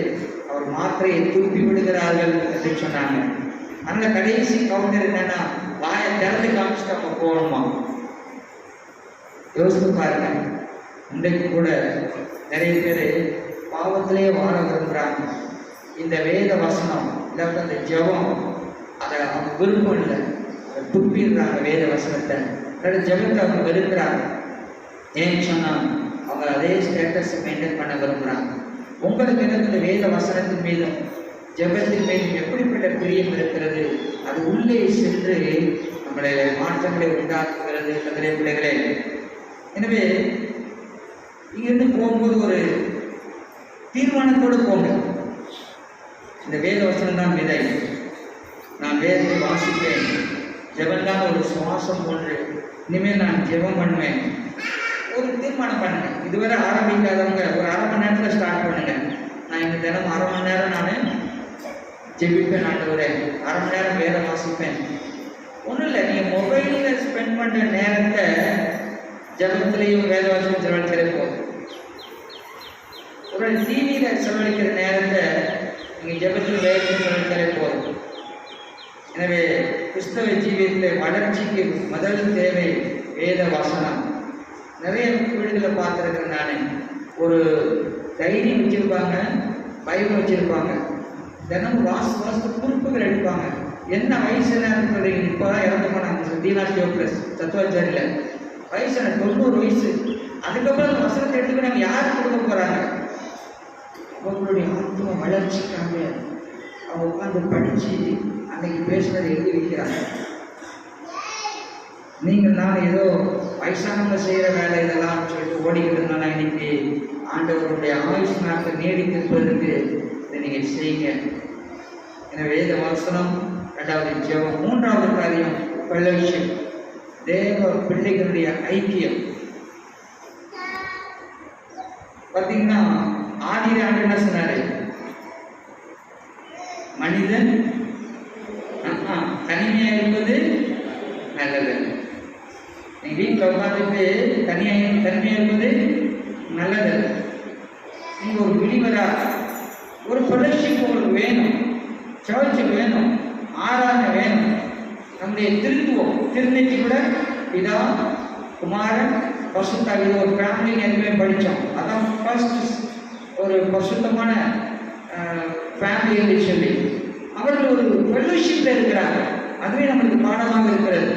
அவர் மாத்திரையை தூக்கி விடுகிறார்கள் என்று சொன்னாங்க. அந்த கடைசி கவுண்டர் என்னன்னா, வாயை திறந்து காமிச்சுட்டு அவங்க போகணுமா? யோசித்து பாருங்க. இன்றைக்கு கூட நிறைய பேர் பாவத்திலே வாழ விரும்புகிறாங்க. இந்த வேத வசனம் இல்லாத அந்த ஜெபம் அதை அவங்க விருப்பம் இல்லை, அதை துப்பிடுறாங்க வேத வசனத்தை, ஜெபத்தை அவங்க வெறுக்கிறாங்க. ஏன்னு சொன்னால் அவங்க அதே ஸ்டேட்டஸ் மெயின்டைன் பண்ண விரும்புகிறாங்க. உங்களுக்கு இந்த வேத வசனத்தின் மீதும் ஜெபத்தின் மீதும் எப்படிப்பட்ட பிரியம் இருக்கிறது? அது உள்ளே சென்று நம்முடைய மாற்றங்களை உண்டாக்குகிறது கதிரை பிள்ளைகளே. எனவே இங்கிருந்து போகும்போது ஒரு தீர்மானத்தோடு போங்க. இந்த வேத வசனம் தான் விதை, நான் வேதத்தை வாசிப்பேன், ஜெபந்தான் ஒரு சுவாசம் போன்று, இனிமேல் நான் ஜெபம் பண்ணுவேன். ஒரு தீர்மானம் பண்ணுங்க. இதுவரை ஆரம்பிக்காதவங்க ஒரு அரை மணி நேரத்தில் ஸ்டார்ட் பண்ணுங்க. நான் இந்த தினம் அரை மணி நேரம் நான் ஜெபிப்பேன், ஆண்டவரே அரை மணி நேரம் வேதம் வாசிப்பேன். ஒன்றும் இல்லை, நீங்கள் மொபைலில் ஸ்பெண்ட் பண்ணுற நேரத்தை ஜெபத்திலையும் வேத வாசனம் செலவழிக்கிற போதும். ஒரு டிவியில் செலவழிக்கிற நேரத்தை நீங்கள் ஜெபத்தில் வேதத்தில் செலவழிக்கிற போதும். எனவே கிறிஸ்தவ ஜீவியத்தில் வளர்ச்சிக்கு முதல் தேவை வேத வாசனம். நிறைய வீடுகளை பார்த்துருக்கேன் நான். ஒரு டைரி வச்சுருப்பாங்க, பைபிள் வச்சுருப்பாங்க, தினமும் வாசத்து குறிப்புகள் எடுப்பாங்க. என்ன வயசுல சொல்றீங்க? இப்போ இறந்து போனாங்க தீனாஸ்டியோப்ளஸ் தத்துவாச்சாரியில், வயசு 90 வயசு. அதுக்கப்புறம் அந்த வசனத்தை எடுத்துக்கிட்டு யாருக்கு கொடுக்க போகிறாங்க? அவங்களுடைய ஆத்ம வளர்ச்சிக்காக அவங்க உட்காந்து படித்து அன்னைக்கு பேசுனதை எழுதி வைக்கிறாங்க. நீங்கள் நான் ஏதோ வயசானவங்க செய்கிற வேலை இதெல்லாம் சொல்லிட்டு ஓடிக்கிட்டு இருந்தாலும் இன்னைக்கு ஆண்டவருடைய ஆயுஷ் நாட்டை நீடித்திருப்பதற்கு இதை நீங்கள் செய்யுங்க. எனவே இந்த வசனம், ரெண்டாவது ஜெபம், மூன்றாவது காரியம் ஃபெலோஷிப், தேவ பிள்ளைகளுடைய ஐக்கியம். பார்த்தீங்கன்னா ஆதியிலே ஆண்டு என்ன சொன்னாரு? மனிதன் தனிமையா இருப்பது நல்லது. நீங்க வீட்டில் உட்காந்துட்டு தனிமையா இருப்பது நல்லது. நீங்க ஒரு பிலிவரா ஒரு ஃபெலோஷிப் உங்களுக்கு வேணும், சர்ச்சு வேணும், ஆராதனை வேணும். நம்முடைய திருநெற்றி கூட பிதா குமாரன் பசுத்தாவி ஒரு ஃபேமிலி எதுவுமே படித்தோம். அதான் ஃபர்ஸ்ட் ஒரு பசுத்தமான ஃபேமிலி என்று சொல்லி அவர்கள் ஒரு ஃபெலோஷிப்பில் இருக்கிறாங்க. அதுவே நம்மளுக்கு பாடமாக இருக்கிறது.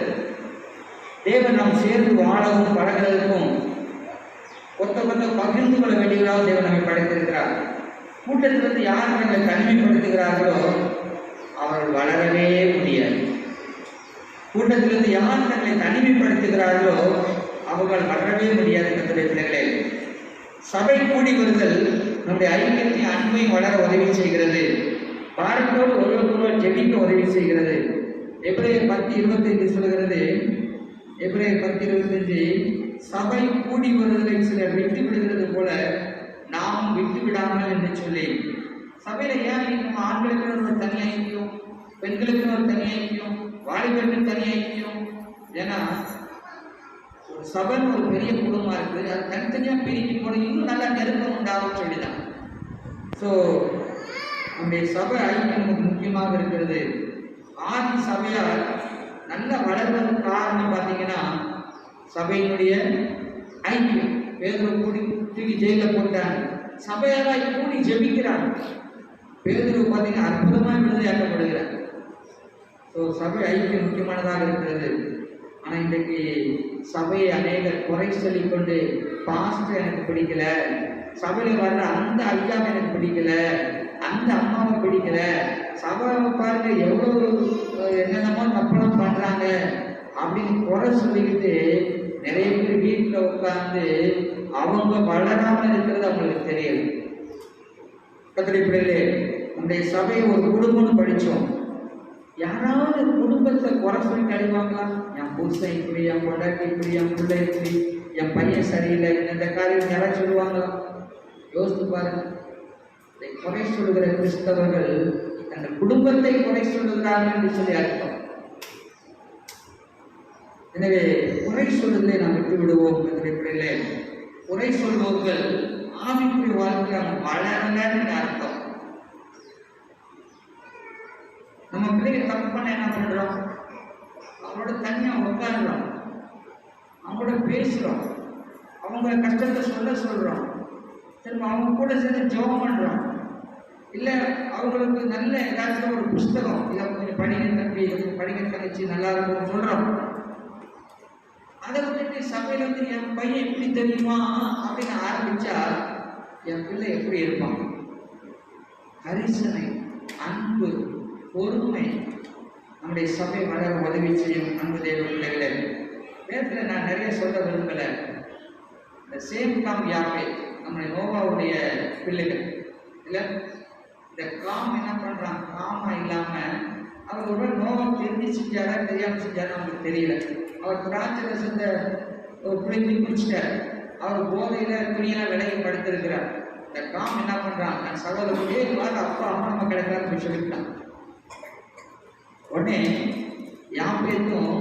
தேவன் நாம் சேர்ந்து வாழவும் பழகிறதுக்கும் கொத்த பகிர்ந்து கொள்ள வேண்டியவராக தேவன் நம்மை படைத்திருக்கிறார். கூட்டத்திலிருந்து யார் நம்மை தனிமைப்படுத்துகிறார்களோ அவர்கள் வளரவே முடியாது. கூட்டத்திலிருந்து யார் தங்களை தனிமைப்படுத்துகிறார்களோ அவர்கள் வளரவே முடியாது. கர்த்தருடைய பிள்ளைகளே, சபை கூடி வருதல் நம்முடைய ஐக்கியத்தையும் அன்பையும் வளர உதவி செய்கிறது. பாரத்தோடு ஒருவருக்கொருவர் ஜெபிக்க உதவி செய்கிறது. எபிரேயர் 10:25 சொல்கிறது. எபிரேயர் 10:25, சபை கூடி வருதலை சிலர் விட்டு விடுகிறது போல நாம் விட்டு விடாமல் என்று சொல்லி, சபையில ஏன் நம்ம ஆண்களுக்கு ஒரு தனி ஐக்கியம், பெண்களுக்கு ஒரு தனி ஐக்கியம், வாலிபருக்கு தனி ஐக்கியம்? ஏன்னா ஒரு சபை ஒரு பெரிய குடும்பமா இருக்குது. அது தனித்தனியாக பிரிக்கும் போது இன்னும் நல்லா நெருக்கம் உண்டாகும் சொல்லிதான். ஸோ நம்முடைய சபை ஐக்கியம் நமக்கு முக்கியமாக இருக்கிறது. ஆதி சபையால் நல்ல வளர்வதற்கு காரணம் பார்த்தீங்கன்னா சபையினுடைய ஐக்கியம். பேதுரு கூடி தூக்கி ஜெயிலில் போட்டாங்க, சபையால் கூடி ஜெபிக்கிறாங்க. பேதுரு பார்த்தீங்கன்னா அற்புதமாக விடுதலையாக்கப்படுகிறார். ஸோ சபை ஐக்கியம் முக்கியமானதாக இருக்கிறது. ஆனால் இன்றைக்கு சபையை அநேகர் குறை சொல்லிக்கொண்டு, பாஸ்டர் எனக்கு பிடிக்கல, சபையில் வர்ற அந்த ஐயாவை எனக்கு பிடிக்கல, அந்த அம்மாவை பிடிக்கல, சபையை பாருங்க எவ்வளோ என்னென்னமோ தப்பெல்லாம் பண்ணுறாங்க அப்படின்னு குறை சொல்லிக்கிட்டு நிறைய பேர் வீட்டில் உட்கார்ந்து அவங்க வளராமல் இருக்கிறது அவங்களுக்கு தெரியாது. கர்த்தருடைய பிள்ளைகளே, நம்முடைய சபையை ஒரு குடும்பம்னு படித்தோம். யாராவது குடும்பத்தை குறை சொல்லி கழிவாங்களா? என் புருஷன் இப்படி, என் பொண்டாட்டி இப்படி, என் பிள்ளை இப்படி, என் பையன் சரியில்லை, இந்த காரியம் யாராவது சொல்லுவாங்களா? யோசித்து பாருங்க. குறை சொல்லுகிற கிறிஸ்தவர்கள் அந்த குடும்பத்தை குறை சொல்லுகிறார்கள் என்று சொல்லி அர்த்தம். எனவே குறை சொல்லுவதை நாம் விட்டு விடுவோம். பிள்ளைகளே, குறை சொல்பவர்கள் ஆவிக்குரிய வாழ்க்கையில் வளரலன்னு அர்த்தம். நம்ம பிள்ளைங்க தப்பு பண்ண என்ன பண்றோம்? அவங்களோட தனியா உட்காடுறோம், அவங்களோட பேசுறோம், அவங்க கஷ்டத்தை சொல்றோம், திரும்ப அவங்க கூட சேர்ந்து ஜெபம் பண்றோம். இல்லை அவங்களுக்கு நல்ல ஏதாச்சும் ஒரு புஸ்தகம், இதை கொஞ்சம் படிக்க தம்பி, கொஞ்சம் படிக்க தங்கச்சி, நல்லா இருக்கும்னு சொல்கிறோம். அதை வந்துட்டு சபையில் வந்து என் பையன் எப்படி தெரியுமா அப்படின்னு ஆரம்பிச்சா என் பிள்ளை எப்படி இருப்பான்? கரிசனை, அன்பு, பொறுமை நம்முடைய சபை வளர உதவி செய்யும். அன்பு தேவ பிள்ளைகளே, நேரத்தில் நான் நிறைய சொல்ல விரும்பல. இந்த சேம் காம் யாப்பே நம்முடைய நோவாவுடைய பிள்ளைகள் இல்லை, இந்த காம் என்ன பண்றான்? காமா இல்லாம அவர் ஒரு நோவா தெரிஞ்சு செஞ்சாரா தெரியாம செஞ்சாரா அவங்களுக்கு தெரியல. அவர் திராட்சை ரசத்தை ஒரு பிள்ளைக்கு குடிச்சிட்டார். அவர் போதையில துணியெல்லாம் விலகி படுத்திருக்கிறார். இந்த காம் என்ன பண்றான்? தன் சகோதரே அப்பா அம்மா நம்ம கிடைக்கிறான்னு சொல்லிவிட்டான். உடனே யாப்பேத்தும்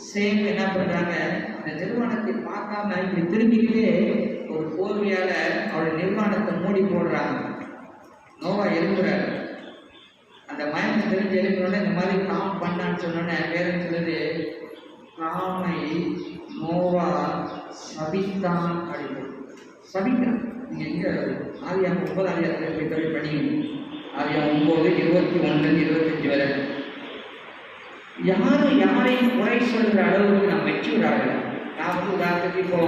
சேம் என்ன பண்றாங்க? அந்த நிர்வாணத்தை பார்க்காம இப்படி திரும்பிக்கிட்டே ஒரு போர்வையால அவருடைய நிர்வாணத்தை மூடி போடுறாங்க. நோவா எழுப்புறாரு. அந்த மயக்கம் தெரிஞ்சு எழுப்பினோடனே இந்த மாதிரி காம் பண்ணான்னு சொன்னோன்னே வேற சொல்லுது, காமை நோவா சபித்தான் அப்படின்னு சபிக்கிறான். நீங்க எங்க ஆதியா 9 அதிகாரத்தில் போய் தொழில் பண்ணி ஆதியா 9, 21, 25 வரை யாரும் யாரையும் குறை சொல்கிற அளவுக்கு நாம் மெச்சூராகல. நான் வந்து உதாரணத்துக்கு இப்போ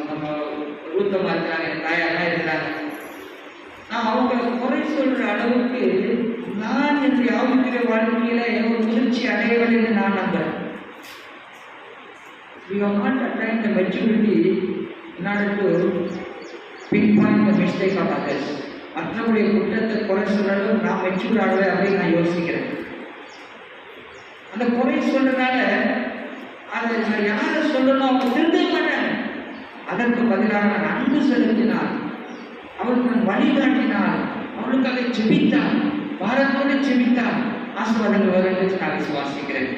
நம்ம ரூத்தமா இருக்கிறாங்க, என் தாயாரெல்லாம் இருக்கிறாங்க. நான் அவங்களை குறை சொல்கிற அளவுக்கு நான் என்னுடைய ஆவிக்குரிய வாழ்க்கையில ஒரு முயற்சி அடையவில்லை என்று நான் நம்புறேன். We have not attained the maturity in order to pinpoint the mistake of others. மற்றவருடைய குற்றத்தை குறை சொல்ற அளவுக்கு நான் மெச்சூர் ஆகலை அப்படின்னு நான் யோசிக்கிறேன். அந்த குறை சொல்றதுனால அதை நான் யாரை சொல்லணும் அவங்க திருந்த மாட்டேன். அதற்கு பதிலாக நான் அன்பு செலுத்தினான், அவளுக்கு நான் வழிகாட்டினான், அவளுக்காக செபித்தான், பாரத்தோடு செபித்தான், ஆசீர்வாதங்கள் வரும் என்று நான் விசுவாசிக்கிறேன்.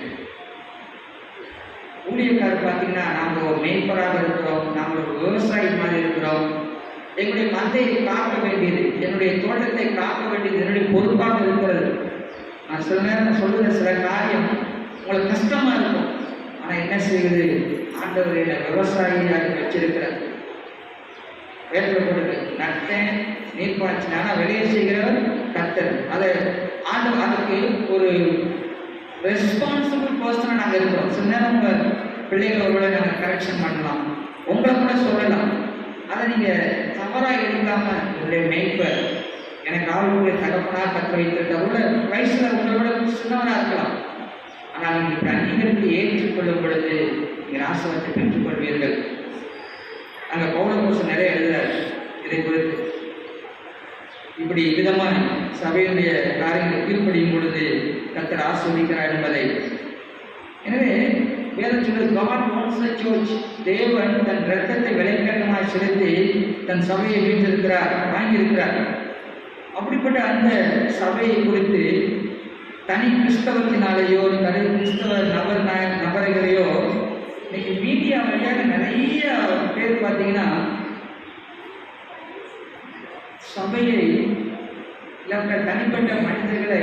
ஊழியக்காரர் பார்த்தீங்கன்னா நாங்கள் ஒரு மேய்ப்பராக இருக்கிறோம், நாங்கள் ஒரு விவசாயி மாதிரி இருக்கிறோம். எங்களுடைய மந்தையை காக்க வேண்டியது, என்னுடைய தோட்டத்தை காக்க வேண்டியது என்னுடைய பொறுப்பாக இருக்கிறது. நான் சில நேரம் சொல்லுற சில காரியம் உங்களுக்கு கஷ்டமா இருக்கும். ஆனால் என்ன செய்வது? ஆண்டவர் என்னை விவசாயியாக வச்சிருக்கிறார். வேற்றப்படுது நட்டேன் நீர் பாய்ச்சினா வெளியே செய்கிறவர் கர்த்தர். அதை ஆண்டவர் அதுக்கு ஒரு ரெஸ்பான்சிபிள் பர்சனாக நாங்கள் இருக்கிறோம். சில நேரம் உங்கள் பிள்ளைகளோட நாங்கள் கரெக்ஷன் பண்ணலாம், உங்களை கூட சொல்லலாம். அதை நீங்கள் தவறாக எடுக்காமல் உங்களுடைய மேய்ப்பர் எனக்கு ஆளுடைய தகப்பனாக கற்று வைத்திருக்க கூட வயசுல உங்களோட சின்னவராக இருக்கலாம். ஆனால் நீங்கள் இப்படி அநீகத்தை ஏற்றுக்கொள்ளும் பொழுது நீங்கள் ஆசீர்வாதத்தை பெற்றுக்கொள்வீர்கள். அங்கே பவுலப்போஸ்தலன் நிறைய எழுதுறார் இதை குறித்து. இப்படி விதமாக சபையுடைய காரியங்களை கீழ்ப்படியும் பொழுது கர்த்தர் ஆசீர்வதிக்கிறார் என்பதை. எனவே வேதம் சொல்லுது, God wants a church. தேவன் தன் இரத்தத்தை விலைக்கேற்றமாய் செலுத்தி தன் சபையை வீட்டிருக்கிறார், வாங்கியிருக்கிறார். அப்படிப்பட்ட அந்த சபையை குறித்து தனி கிறிஸ்தவத்தினாலேயோ தனி கிறிஸ்தவ நபர்களையோ இன்னைக்கு மீடியா வழியாக நிறைய பேர் பார்த்தீங்கன்னா சபையை இல்லை தனிப்பட்ட மனிதர்களை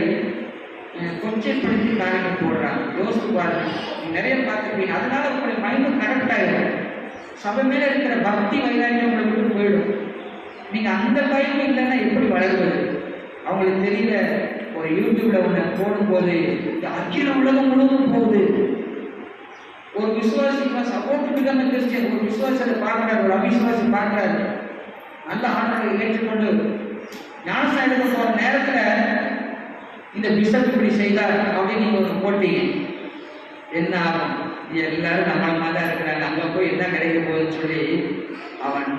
கொச்சைப்படுத்தி காரணம் போடுறாங்க. யோசித்து பாருங்க, நிறைய பார்த்துருப்பீங்க. அதனால உங்களுடைய மைண்டும் கரெக்ட் ஆகிடும். சபை மேலே இருக்கிற பக்தி வைராக்கியம் உங்களை விட்டு போயிடும். நீங்கள் அந்த பயம் இல்லைன்னா எப்படி வளர்வது? அவங்களுக்கு தெரியல. ஒரு யூடியூப்ல ஒன்று போடும்போது அகில உலகம் முழுவதும் போகுது. ஒரு விசுவாசி சப்போர்ட் பிகம் கிறிஸ்டியன், ஒரு விசுவாசத்தை பார்க்குறாரு, ஒரு அவிசுவாசி பார்க்குறாரு, நல்ல ஆண்டவரை ஏற்றுக்கொண்டு ஞானஸ்நானத்துக்கு போகிற நேரத்தில் இந்த பிஷப் இப்படி செய்தார் அப்படின்னு நீங்கள் ஒன்று போட்டீங்க, என்ன ஆகும்? எல்லாரும் நம்மளமாக தான் இருக்கிறாங்க, அங்கே போய் என்ன கிடைக்க போகுதுன்னு சொல்லி அவன்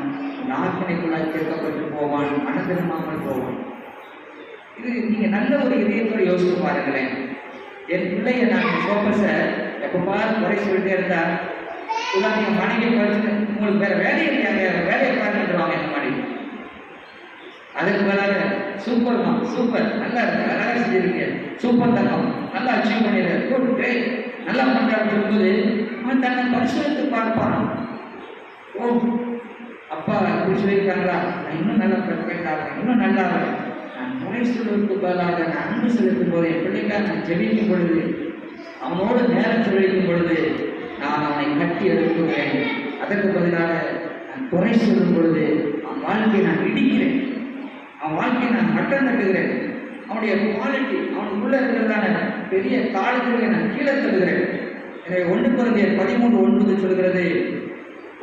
நாற்பனைக்குள்ளாய் கேட்கப்பட்டு போவான், அனுதினமாமல் போவான். இது நீங்கள் நல்ல ஒரு இதயத்தோடு யோசித்து பாருங்களேன். என் பிள்ளைய நான் ஃபோக்கஸை எப்போ பார்த்து குறை சொல்லிட்டே இருந்தா, உதாரணம் மனைவி படிச்சு உங்களுக்கு வேற வேலையை இல்லையாங்க, வேலையை பார்த்துட்டுருவாங்க என் மனைவி. அதுக்கு மேலாக சூப்பர்மா, சூப்பர், நல்லா இருக்கு, அழகாக செஞ்சிருக்கீங்க, சூப்பர் தங்கம், நல்லா அச்சீவ் பண்ணிடுற, குட் கிரேட், நல்லா பண்ணுறான்னு சொல்லும்போது அவன் தன்னை பரிசோதித்து பார்ப்பான். ஓ அப்பா இப்படி சொல்லியிருக்காங்களா, நான் இன்னும் நல்லா பெர்ஃபெக்ட் ஆகிறேன், இன்னும் நல்லா ஆகிறேன். நான் முறை சொல்வதற்கு பதிலாக நான் அன்பு செலுத்தும் போது, என் பிள்ளைக்காக நான் ஜெபிக்கும் பொழுது, அவனோடு நேரம் செலவழிக்கும் பொழுது நான் அவனை கட்டி எழுப்புகிறேன். அதற்கு பதிலாக நான் குறை சொல்லும் பொழுது அவன் வாழ்க்கையை நான் இடிக்கிறேன். அவன் வாழ்க்கையை நான் மட்டம் தட்டுகிறேன். அவனுடைய குவாலிட்டி, அவனுக்குள்ள இருக்கிறதான பெரிய தாழ்வுகளை நான் கீழே தள்ளுகிறேன். எனவே 1 கொரிந்தியர் 13:9 சொல்கிறது.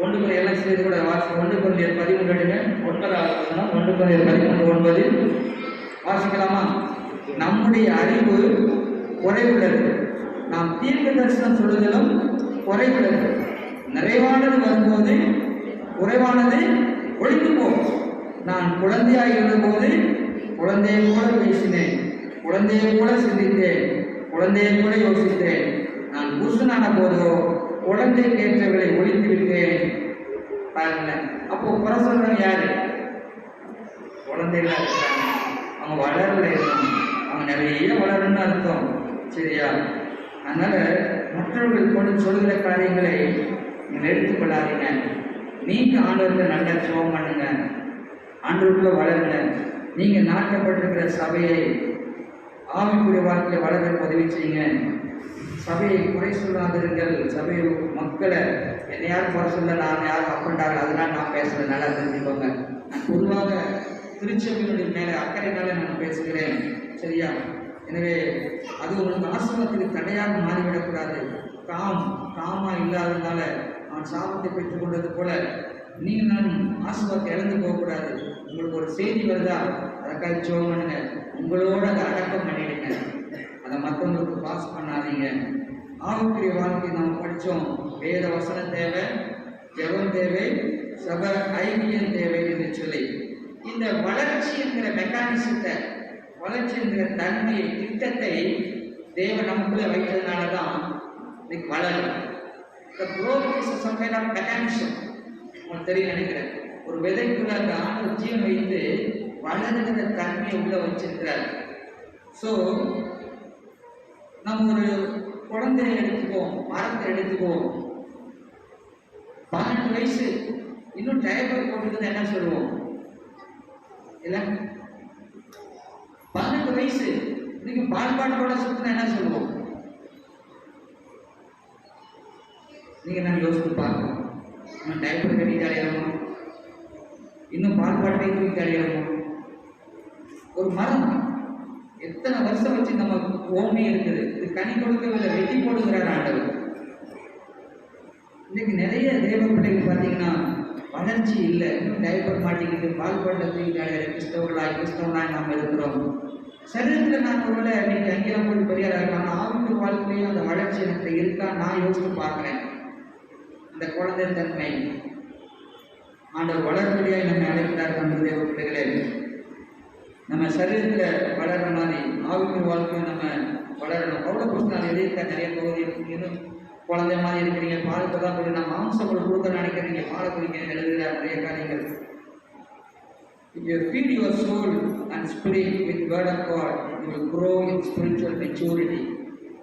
1 கொரிந்தியர் எல்லாம் சேர்த்து கூட வாசி. 1 கொரிந்தியர் 13 1 கொரிந்தியர் 13:9 வாசிக்கலாமா? நம்முடைய அறிவு குறைவுள்ளது, நாம் தீர்க்க தரிசனம் சொல்லுதலும் குறைவுள்ளது. நிறைவானது வரும்போது குறைவானது ஒழிந்து போகும். நான் குழந்தையாக இருந்தபோது குழந்தையை போல பேசினேன், குழந்தையை போல சிந்தித்தேன், குழந்தையை போல யோசித்தேன். நான் புருஷனான போதோ குழந்தைக்கு ஏற்றவர்களை ஒழித்து விட்டேன். பாருங்க, அப்போ குறை சொல்றவங்க யாரு? குழந்தைகளா இருக்காங்க. அவங்க வளரல இருக்கணும், அவங்க நிறைய வளரணும்னு அர்த்தம். சரியா? அதனால மற்றவர்கள் கொண்டு சொல்கிற காரியங்களை நீங்கள் எடுத்துக்கொள்ளாதீங்க. நீங்க ஆண்டவர்களை நல்லா ஜெபம் பண்ணுங்க, ஆண்டவருக்குள்ள வளருங்க. நீங்க நாட்டப்பட்டிருக்கிற சபையை ஆவிக்குரிய வாழ்க்கையை வளர்க்க உதவி செய்யுங்க. சபையை குறை சொல்லாதிருங்கள். சபை மக்களை என்னை யாரும் குறை சொல்ல, நான் யாரும் அப்பண்டாங்க, அதெல்லாம் நான் பேசுறேன், நல்லா தெரிஞ்சுக்கோங்க. நான் பொதுவாக திருச்சபையினுடைய மேலே அக்கறைனால நான் பேசுகிறேன். சரியா? எனவே அது உங்களுக்கு ஆசீர்வாதத்துக்கு தடையாக மாறிவிடக்கூடாது. காமா இல்லாததுனால அவன் சாபத்தை பெற்றுக் கொண்டது போல நீங்கள் நான் ஆசீர்வாதத்தை இழந்து போகக்கூடாது. உங்களுக்கு ஒரு செய்தி வருதா, அதற்காக ஜெபம் பண்ணுங்க. உங்களோட அதை அடக்கம் பண்ணிடுங்க. அதை மற்றவங்களுக்கு பாஸ் பண்ணாதீங்க. ஆவிக்குரிய வாழ்க்கை நாம் படித்தோம். வேத வசனம் தேவை, ஜெபம் தேவை, சப ஐக்கியம் தேவை என்று சொல்லி இந்த வளர்ச்சி என்கிற மெக்கானிசத்தை, வளர்ச்சி என்கிற தன்மையை, திட்டத்தை தேவன் நமக்குள்ளே வைத்ததுனால தான் இன்னைக்கு வளரும். The growth is some kind of mechanism. உங்களுக்கு தெரியும் நினைக்கிறேன். ஒரு விதைக்குள்ள அந்த ஆண்டு ஜீவன் வைத்து வளர்கிற தன்மையை உள்ள வச்சிருக்கிறார். ஸோ நம்ம ஒரு குழந்தையை எடுத்துக்குவோம், மரத்தை எடுத்துக்குவோம். 18 வயசு இன்னும் டைப்பர் போட்டுக்கிறது என்ன சொல்லுவோம்? இல்ல 18 வயசு இன்னைக்கு பால்பாட்டோட சுத்தினா என்ன சொல்லுவோம்? நீங்க நான் யோசித்து பார்க்கணும். இன்னும் டைப்பர் கட்டிட்டு அடையணுமா? இன்னும் பால்பாட்டை தூக்கி அடையணுமா? ஒரு மரம் எத்தனை வருஷம் வச்சு நம்ம ஓமி இருக்குது, இது கனி கொடுக்கவில்லை, வெட்டி போடுகிறார் ஆண்டவர். இன்னைக்கு நிறைய தேவ பிள்ளைகள் பார்த்தீங்கன்னா வளர்ச்சி இல்லை, இன்னும் டைப்பர் மாட்டிக்கிட்டு பால்பாட்டை தூக்கி அடையிற கிறிஸ்தவர்களாய் நாம் இருக்கிறோம். சரீரத்தில் நான் ஒருவேளை இன்னைக்கு அங்கெல்லாம் போய் பெரியாரா இருக்காங்க, ஆவிக்கு வாழ்க்கையிலையும் அந்த வளர்ச்சி எனக்கு இருக்கா நான் யோசித்து பார்க்கிறேன். அந்த குழந்தை தன்மை ஆண்டவர் வளர்படியாக நம்ம அழைக்கிறார். நம்ம தேவ பிள்ளைகளே, நம்ம சரீரத்தில் வளர்ற மாதிரி ஆவிக்கு வாழ்க்கையை நம்ம வளரணும். அவ்வளோ புதுசு நான் எழுதியிருக்க நிறைய பகுதி இருக்கீங்க. குழந்தை மாதிரி இருக்கிறீங்க, பாலுக்கு தான் போய் நான் மாம்சப்பொருள் கொடுக்க நினைக்கிறீங்க, பாலை குடிக்க எழுதுகிறார் நிறைய காரியங்கள். If you feed your soul and spirit with word of God, you will grow in spiritual maturity.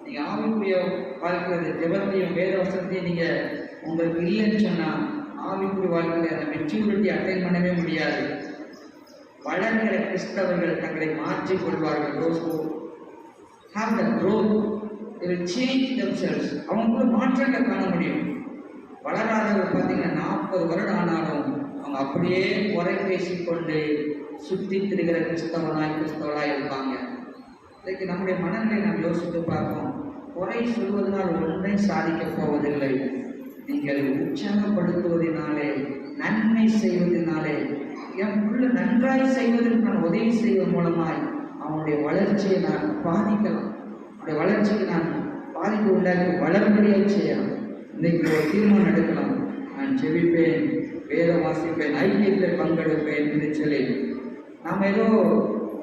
நீங்கள் ஆவிக்குரிய வாழ்க்கையை ஜெபத்தையும் வேத வசனத்தையும் நீங்கள் உங்களுக்கு இல்லைன்னு சொன்னால் ஆவிக்குரிய வாழ்க்கையில் அந்த மெச்சூரிட்டி அட்டைன் பண்ணவே முடியாது. வளர்கிற கிறிஸ்தவர்கள் தங்களை மாற்றிக் கொள்வார்கள். Those who have the growth, they will change themselves. அவங்களுக்குள்ள மாற்றங்கள் காண முடியும். வளராதவர்கள் பார்த்தீங்கன்னா 40 வருடம் ஆனாலும் அவங்க அப்படியே குறை பேசிக்கொண்டு சுற்றி திரிகிற கிறிஸ்தவனாய் இருப்பாங்க. இன்னைக்கு நம்முடைய மனநிலை நாம் யோசித்து பார்ப்போம். குறை சொல்வதனால் ஒன்றை சாதிக்கப் போவதில்லை. நீங்கள் உற்சாகப்படுத்துவதனாலே, நன்மை செய்வதனாலே, என் உள்ள நன்றாய் செய்வதற்கு நான் உதவி செய்வதன் மூலமாய் அவனுடைய வளர்ச்சியை நான் பாதிக்கலாம். அவனுடைய வளர்ச்சிக்கு நான் பாதிப்பு உண்டாக்கி வளர்படியாக செய்யலாம். இன்னைக்கு ஒரு தீர்மானம் எடுக்கலாம். நான் ஜெபிப்பேன், வேதம் வாசிப்பேன், ஐக்கியத்தில் பங்கெடுப்பேன் என்று சொல்லி நாம் ஏதோ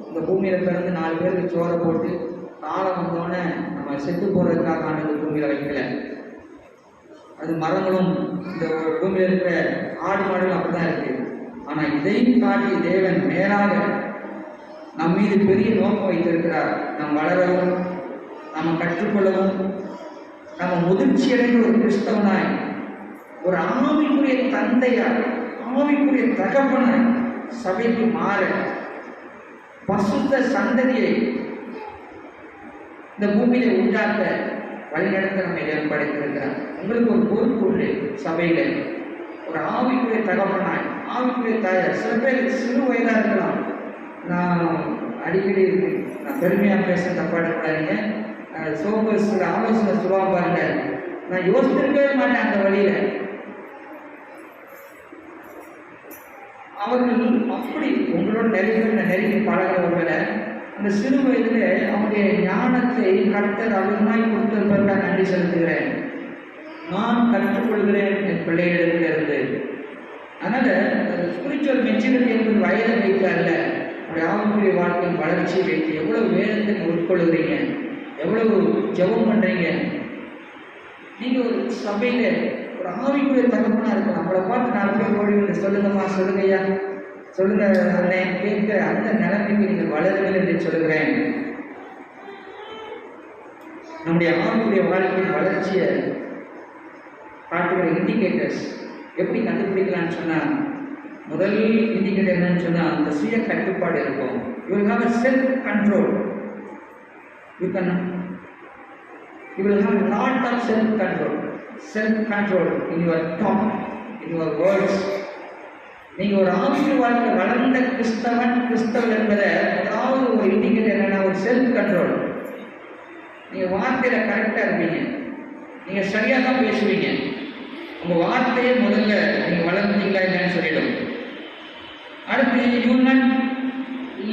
இந்த பூமியில் பிறந்து 4 பேருக்கு சோறை போட்டு காலம் வந்தோடனே நம்ம செத்து போகிறதுக்காக ஆண்டு பூமியில் வைக்கல. அது மரங்களும் இந்த பூமியில் இருக்கிற ஆடு மாடுகளும் அப்படிதான் இருக்கு. ஆனால் இதையும் காட்டி தேவன் நேராக நம் மீது பெரிய நோக்கம் வைத்திருக்கிறார். நாம் வளரவும், நாம் கற்றுக்கொள்ளவும், நம்ம முதிர்ச்சி அடைந்த ஒரு கிறிஸ்தவனாய், ஒரு ஆவிக்குரிய தந்தையார், ஆவிக்குரிய தகப்பனாய் சபைக்கு மாற பசுத்த சந்ததியை இந்த பூமியில உண்டாக்க வழிநடத்த நம்ம ஏற்படுத்தியிருக்கிறார். உங்களுக்கு ஒரு பொறுப்பு உண்டு. சபையில ஒரு ஆவிக்குரிய தகப்பனாய், ஆவிக்குரிய தாயார். சில பேர் சிறு வயதா இருக்கலாம், நான் அடிக்கடி நான் பெருமையாக பேச தப்பா எடுக்கூடாதீங்க. சோபர்ஸ் ஆலோசனை சொல்லுவாங்க பாருங்க, நான் யோசிச்சிருக்கவே மாட்டேன் அந்த வழியில. அவர்கள் அப்படி உங்களோட நெருங்கி பழகிறவர்களை அந்த சிறு வயதில் அவருடைய ஞானத்தை கர்த்தர் அதிகமாய் கொடுத்திருப்பதற்காக நன்றி செலுத்துகிறேன். நான் கற்றுக்கொள்கிறேன் என் பிள்ளைகளிடத்திலிருந்து. அதனால ஸ்பிரிச்சுவல் மெச்சூரிட்டி என்பது வயதை வைத்து அல்ல, அவருடைய ஆவிக்குரிய வாழ்க்கையின் வளர்ச்சியை வைத்து. எவ்வளவு வேதத்தை உட்கொள்கிறீங்க, எவ்வளவு ஜெபம் பண்றீங்க. நீங்க ஒரு சபையில ஒரு ஆவிக்குரிய தகப்பனா இருக்கும். நம்மளை பார்த்து 4 பேர் ஓடி சொல்லுங்கம்மா, சொல்லுங்கய்யா, சொல்லுங்க அண்ணன் கேட்கிற அந்த நிலைமைக்கு நீங்கள் வளருங்கள் என்று சொல்லுகிறேன். நம்முடைய ஆவிக்குரிய வாழ்க்கையின் வளர்ச்சியை காட்டுகிற இண்டிகேட்டர்ஸ் எப்படி கண்டுபிடிக்கலாம்னு சொன்னா, முதல் இண்டிகேட்டர் என்னன்னு சொன்னா, அந்த சுய கட்டுப்பாடு இருக்கும். You will have a self control. You will have a lot of self control in your talk, in your words. நீங்க ஒரு ஆவிக்குரிய வாழ்க்கை வளர்ந்த கிறிஸ்தவன் என்பதை முதலாவது ஒரு இண்டிகேட்டர் என்னன்னா, ஒரு செல்ஃப் கண்ட்ரோல். நீங்க வார்த்தையில கரெக்டா இருப்பீங்க, நீங்க சரியா தான் பேசுவீங்க. உங்க வார்த்தையே முதல்ல நீங்க வளர்ந்தீங்களா இல்லைன்னு சொல்லிடும். அடுத்து you not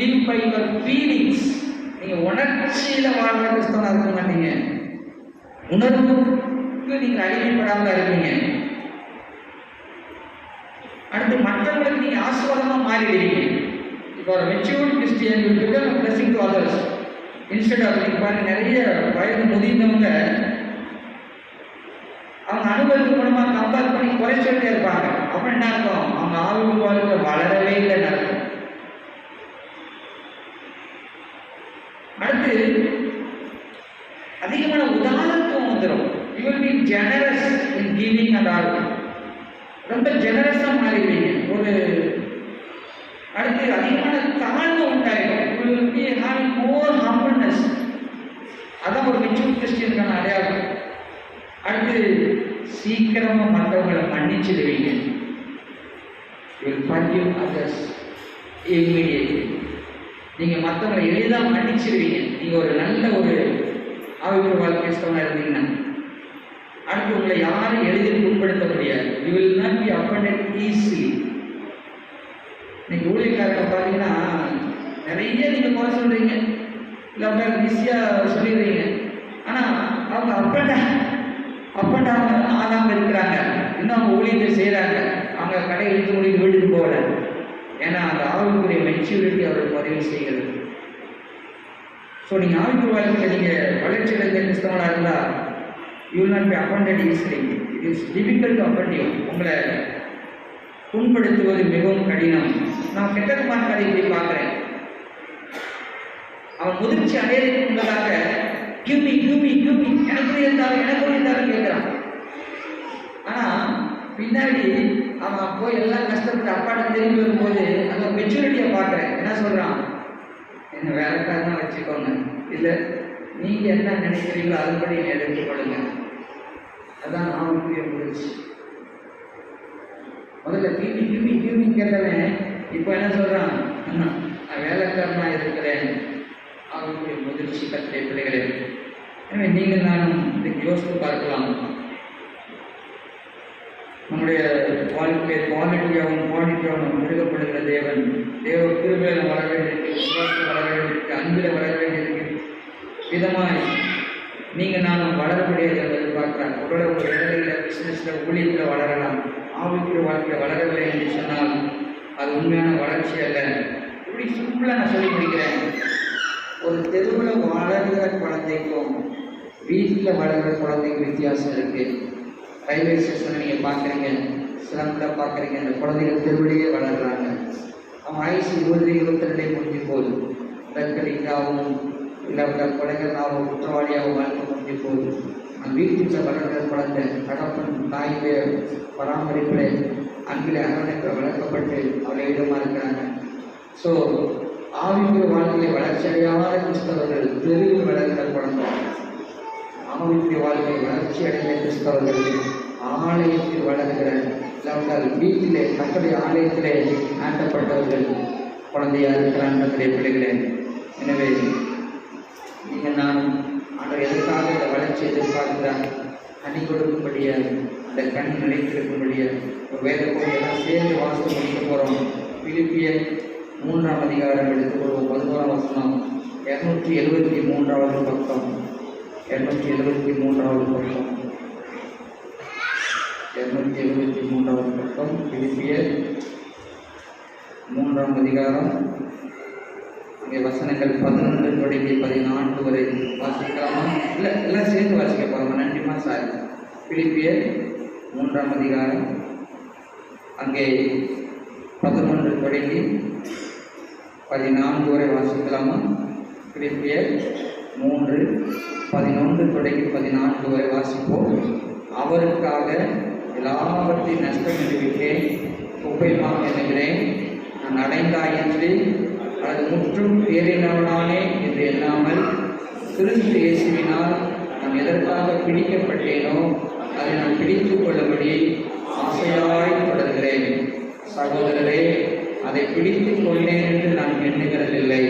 live by your feelings. நீங்க உணர்ச்சியில வாழ்ற கிறிஸ்தவனா இருக்க மாட்டீங்க, உணர்வுக்கு நீங்க அடிமைப்படாமல இருப்பீங்க. அடுத்து மற்றவங்களுக்கு நீங்க ஆசீர்வாதமா மாறிடுவீங்க. இப்போ ஒரு matured Christian will become a blessing to others. Instead of நீங்க பாருங்க, நிறைய வயது முதிர்ந்தவங்க அவங்க அனுபவத்து மூலமா கம்பேர் பண்ணி குறைச்சிட்டே இருப்பாங்க. அப்புறம் என்ன அர்த்தம்? அவங்க ஆவிக்குரிய வாழ்க்கை வளரவே இல்லைன்னு அர்த்தம். அடுத்து அதிகமான உதாரணத்துவம் வந்துடும். You will be generous in giving and all. ரொம்ப ஜெனரஸா மாறிடுவீங்க. ஒரு அடுத்து அதிகமான தாழ்வு உண்டாயிடும். You will be having more humbleness. அதான் ஒரு மெச்சூர் கிறிஸ்டியனுக்கான அடையாளம். அடுத்து சீக்கிரமா மற்றவங்களை மன்னிச்சிடுவீங்க. You will forgive others immediately. நீங்க மற்றவங்களை எளிதாக மன்னிச்சிடுவீங்க. நீங்க ஒரு நல்ல ஒரு ஆவிக்குரிய வாழ்க்கை இருந்தீங்கன்னா. அடுத்து உங்களை யாரும் எளிதில் புண்படுத்த முடியாது. You will not be offended easily. நீங்க ஊழியக்காரங்க பார்த்தீங்கன்னா நிறைய நீங்க குறை சொல்றீங்க, இல்லை ஈஸியா சொல்லிடுறீங்க. ஆனா அவங்க அப்பண்டா ஆகாம இருக்கிறாங்க, இன்னும் அவங்க ஊழியத்தை செய்யறாங்க. அவங்க கடை இழுத்து மூடிட்டு வீட்டுக்கு போகல. ஏன்னா அந்த ஆவிக்குரிய மெச்சூரிட்டி அவருக்கு உதவி செய்கிறது. ஸோ நீங்கள் ஆவிக்குரிய வாழ்க்கையில் நீங்கள் வளர்ச்சி அடைந்த கிறிஸ்தவனாக இருந்தால் you will not be offended easily. It is difficult to offend you. உங்களை புண்படுத்துவது மிகவும் கடினம். நான் கெட்டகுமார் கதை இப்படி பார்க்குறேன். அவன் முதிர்ச்சி அடையறதுக்கு முன்னதாக கியூமி எனக்கு இருந்தாலும் கேட்குறான். ஆனால் பின்னாடி அவன் போய் எல்லாம் கஷ்டப்பட்டு அப்பாட்ட திரும்பி வரும்போது அந்த மெச்சூரிட்டியை பார்க்குறேன். என்ன சொல்கிறான்? என்ன வேலைக்காரனா வச்சுக்கோங்க, இல்லை நீங்கள் என்ன நினைக்கிறீங்களோ அதுபடி எடுத்துக்கொள்ளுங்க. அதான் ஆவிக்குரிய முயற்சி. முதல்ல கியூமி கேட்டவன் இப்போ என்ன சொல்கிறான்? நான் வேலைக்காரனா இருக்கிறேன். ஆவிக்குரிய முதிர்ச்சி கற்ற பிள்ளைகளே, எனவே நீங்கள் நானும் இதுக்கு யோசித்து பார்க்கலாம். நம்முடைய வாழ்க்கை குவாலிட்டியாகவும் முழுகப்படுகிற தேவ கிருபையில வளர வேண்டியிருக்கு, விசுவாசத்தில் வளர வேண்டியிருக்கு, அன்பில் வளர வேண்டியிருக்கு. விதமாய் நீங்கள் நானும் வளரக்கூடியதை எதிர்பார்க்குறாங்க. உங்களோட ஒரு வேலையில், பிஸ்னஸில், ஊழியத்தில் வளரலாம். ஆவிக்குரிய வாழ்க்கையில் வளரவில்லை என்று சொன்னால் அது உண்மையான வளர்ச்சி அல்ல. இப்படி சிம்பிளாக நான் சொல்லி முடிக்கிறேன். ஒரு தெருவில் வளர்கிற குழந்தைக்கும் வீட்டில் வளர்கிற குழந்தைக்கும் வித்தியாசம் இருக்குது. ரயில்வே ஸ்டேஷனை நீங்கள் பார்க்குறீங்க, சிலம்பில் பார்க்குறீங்க, அந்த குழந்தைகள் தெருவிலேயே வளர்கிறாங்க. அவன் ஆயுசு 20-22 முடிஞ்சு போகுது. தற்கொலைக்காகவும் இல்லை கொலைகளாகவும் குற்றவாளியாகவும் வாழ்க்கை முடிஞ்சு போகுது. அந்த வீட்டில் வளர்கிற குழந்தை தகப்பன் தாயுடைய பராமரிப்பில் அன்பில் அரவணைப்பில் வளர்க்கப்பட்டு அவளை இடமாக இருக்கிறாங்க. ஸோ ஆவிக்குரிய வாழ்க்கையை வளர்ச்சி அடையாத கிறிஸ்தவர்கள் தெருவில் வளர்கிற குழந்தை. ஆவிக்குரிய வாழ்க்கை வளர்ச்சி அடைந்த கிறிஸ்தவர்கள் ஆலயத்தில் வளர்கிற வீட்டிலே கர்த்தருடைய ஆலயத்திலே நாட்டப்பட்டவர்கள். குழந்தையா இருக்கிறான் நம்முடைய பிள்ளைகளே. எனவே நீங்கள் நானும் ஆண்டவர் எதற்காக இந்த வளர்ச்சி எதிர்பார்க்கிறார்? கனி கொடுக்கும்படியாக, அந்த கண் நிலைத்திருக்கும்படியாக ஒரு வேத பகுதியெல்லாம் சேர்ந்து வாசித்து முடிக்க போகிறோம். பிலிப்பியர் 3ஆம் அதிகாரம் எடுத்துக்கொள்வோம். 11ஆம் வசனம், 273வது பக்கம். 273வது பக்கம். 273வது பக்கம். பிலிப்பியர் 3ஆம் அதிகாரம். இங்கே வசனங்கள் 11 தொடங்கி 14 வரை வாசிக்கலாமா? இல்லை, எல்லாம் சேர்ந்து வாசிக்க போகிறோம். நன்றிமா சார். பிலிப்பியர் 3ஆம் அதிகாரம், அங்கே 11 தொடங்கி 14 வரை வாசிக்கலாமா? பிலிப்பியர் 3:11 தொடங்கி 14 வரை வாசிப்போம். அவருக்காக எல்லாவற்றையும் நஷ்டம் நிறுவிட்டேன், குப்பைமாக எண்ணுகிறேன். நான் அடைந்தாயிற்று, அது முற்றும் தேறினவனானே என்று எண்ணாமல் கிறிஸ்து இயேசுவினால் நான் எதற்காக பிடிக்கப்பட்டேனோ அதை நான் பிடித்துக் கொள்ளும்படி ஆசையாய் தொடர்கிறேன். சகோதரரே, அதை பிடித்துக் கொண்டேன் என்று நான் எண்ணுகிறதில்லை.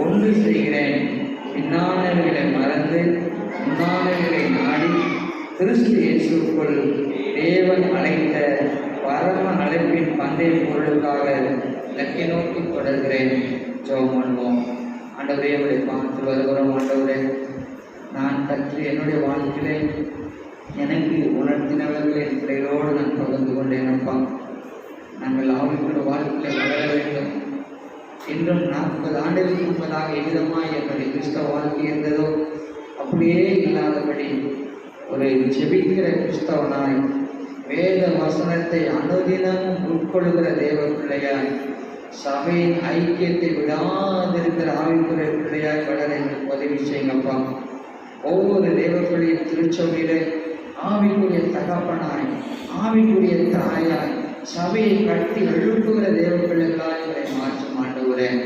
ஒன்று செய்கிறேன், பின்னானவர்களை மறந்து முன்னானவர்களை நாடி கிறிஸ்து இயேசுக்குள் தேவன் அழைத்த பரம அழைப்பின் பந்தய பொருளுக்காக இலக்கை நோக்கி தொடர்கிறேன். ஜெபம் பண்ணுவோம். ஆண்டவரே, உடைய பார்த்து வருகிறோம். ஆண்டவரே, நான் கற்று என்னுடைய வாழ்க்கையிலே எனக்கு உணர்த்தினவர்களை பிள்ளைகளோடு நான் பகிர்ந்து கொண்டேன். அப்பா, நாங்கள் ஆவிக்குரிய வாழ்க்கையை வளர வேண்டும். இன்றும் 40 ஆண்டுகளுக்கு முன்பதாக எவ்விதமாய் என்னுடைய கிறிஸ்தவ வாழ்க்கை இருந்ததோ அப்படியே இல்லாதபடி ஒரு ஜெபிக்கிற கிறிஸ்தவனாய், வேத வசனத்தை அனுதினமும் உட்கொள்கிற தேவ பிள்ளையாய், சபையின் ஐக்கியத்தை விடாதிருக்கிற ஆவிக்குரிய பிள்ளையாய் வளர எங்களுக்கு உதவி செய்யுங்கப்பா. ஒவ்வொரு தேவ பிள்ளையின் திருச்சபையிலே ஆவிக்குரிய தகப்பனாய், ஆவிக்குரிய தாயாய், சபையை கட்டி எழுப்புகிற தேவ பிள்ளைகளாய் எங்களை மாற்றம் ஆண்டுகிறேன்.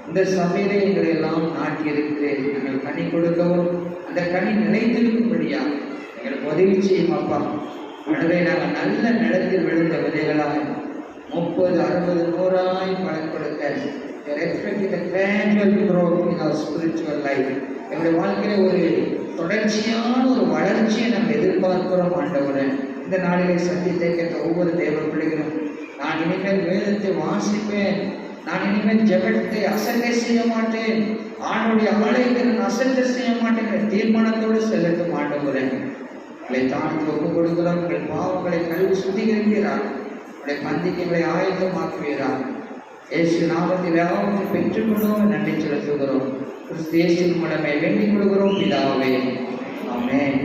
இந்த சபையிலே எங்களை எல்லாம் நாட்டியிருக்கிறேன். நாங்கள் கனி கொடுக்கவும் அந்த கனி நிலைத்திருக்கும்படியா எங்களுக்கு உதவி செய்யும் அப்பா. எனவே நாங்கள் நல்ல நிலத்தில் விழுந்த விதைகளாய் 30, 60, 100 பலன் கொடுக்க எங்களுடைய வாழ்க்கையில ஒரு தொடர்ச்சியான ஒரு வளர்ச்சியை நம்ம எதிர்பார்க்கிறோம். ஆண்டவரே, இந்த நாளிலே சத்தியத்தை கேட்ட ஒவ்வொரு தேவ பிள்ளைகளும், நான் இனிமேல் வேதத்தை வாசிப்பேன், நான் இனிமேல் ஜெபத்தை அசட்டை செய்ய மாட்டேன், ஆண்டுடைய ஆலயத்தை நான் அசட்டை செய்ய மாட்டேன் தீர்மானத்தோடு செல்லட்டும். ஆண்டவரே, உங்களை தாழ்ந்து ஒப்புக் கொடுக்கிறோம். உங்கள் பாவங்களை கழுவி சுத்திகரிக்கிறார். உடைய பந்திக்கு எங்களை ஆயத்தமாக்குவீரார். இயேசு நாமத்தில் யாவற்றையும் பெற்றுக்கொள்வோம். நன்றி செலுத்துகிறோம். கிறிஸ்து இயேசுவின் மூலமே வேண்டிக் கொள்கிறோம் பிதாவே. ஆமென்.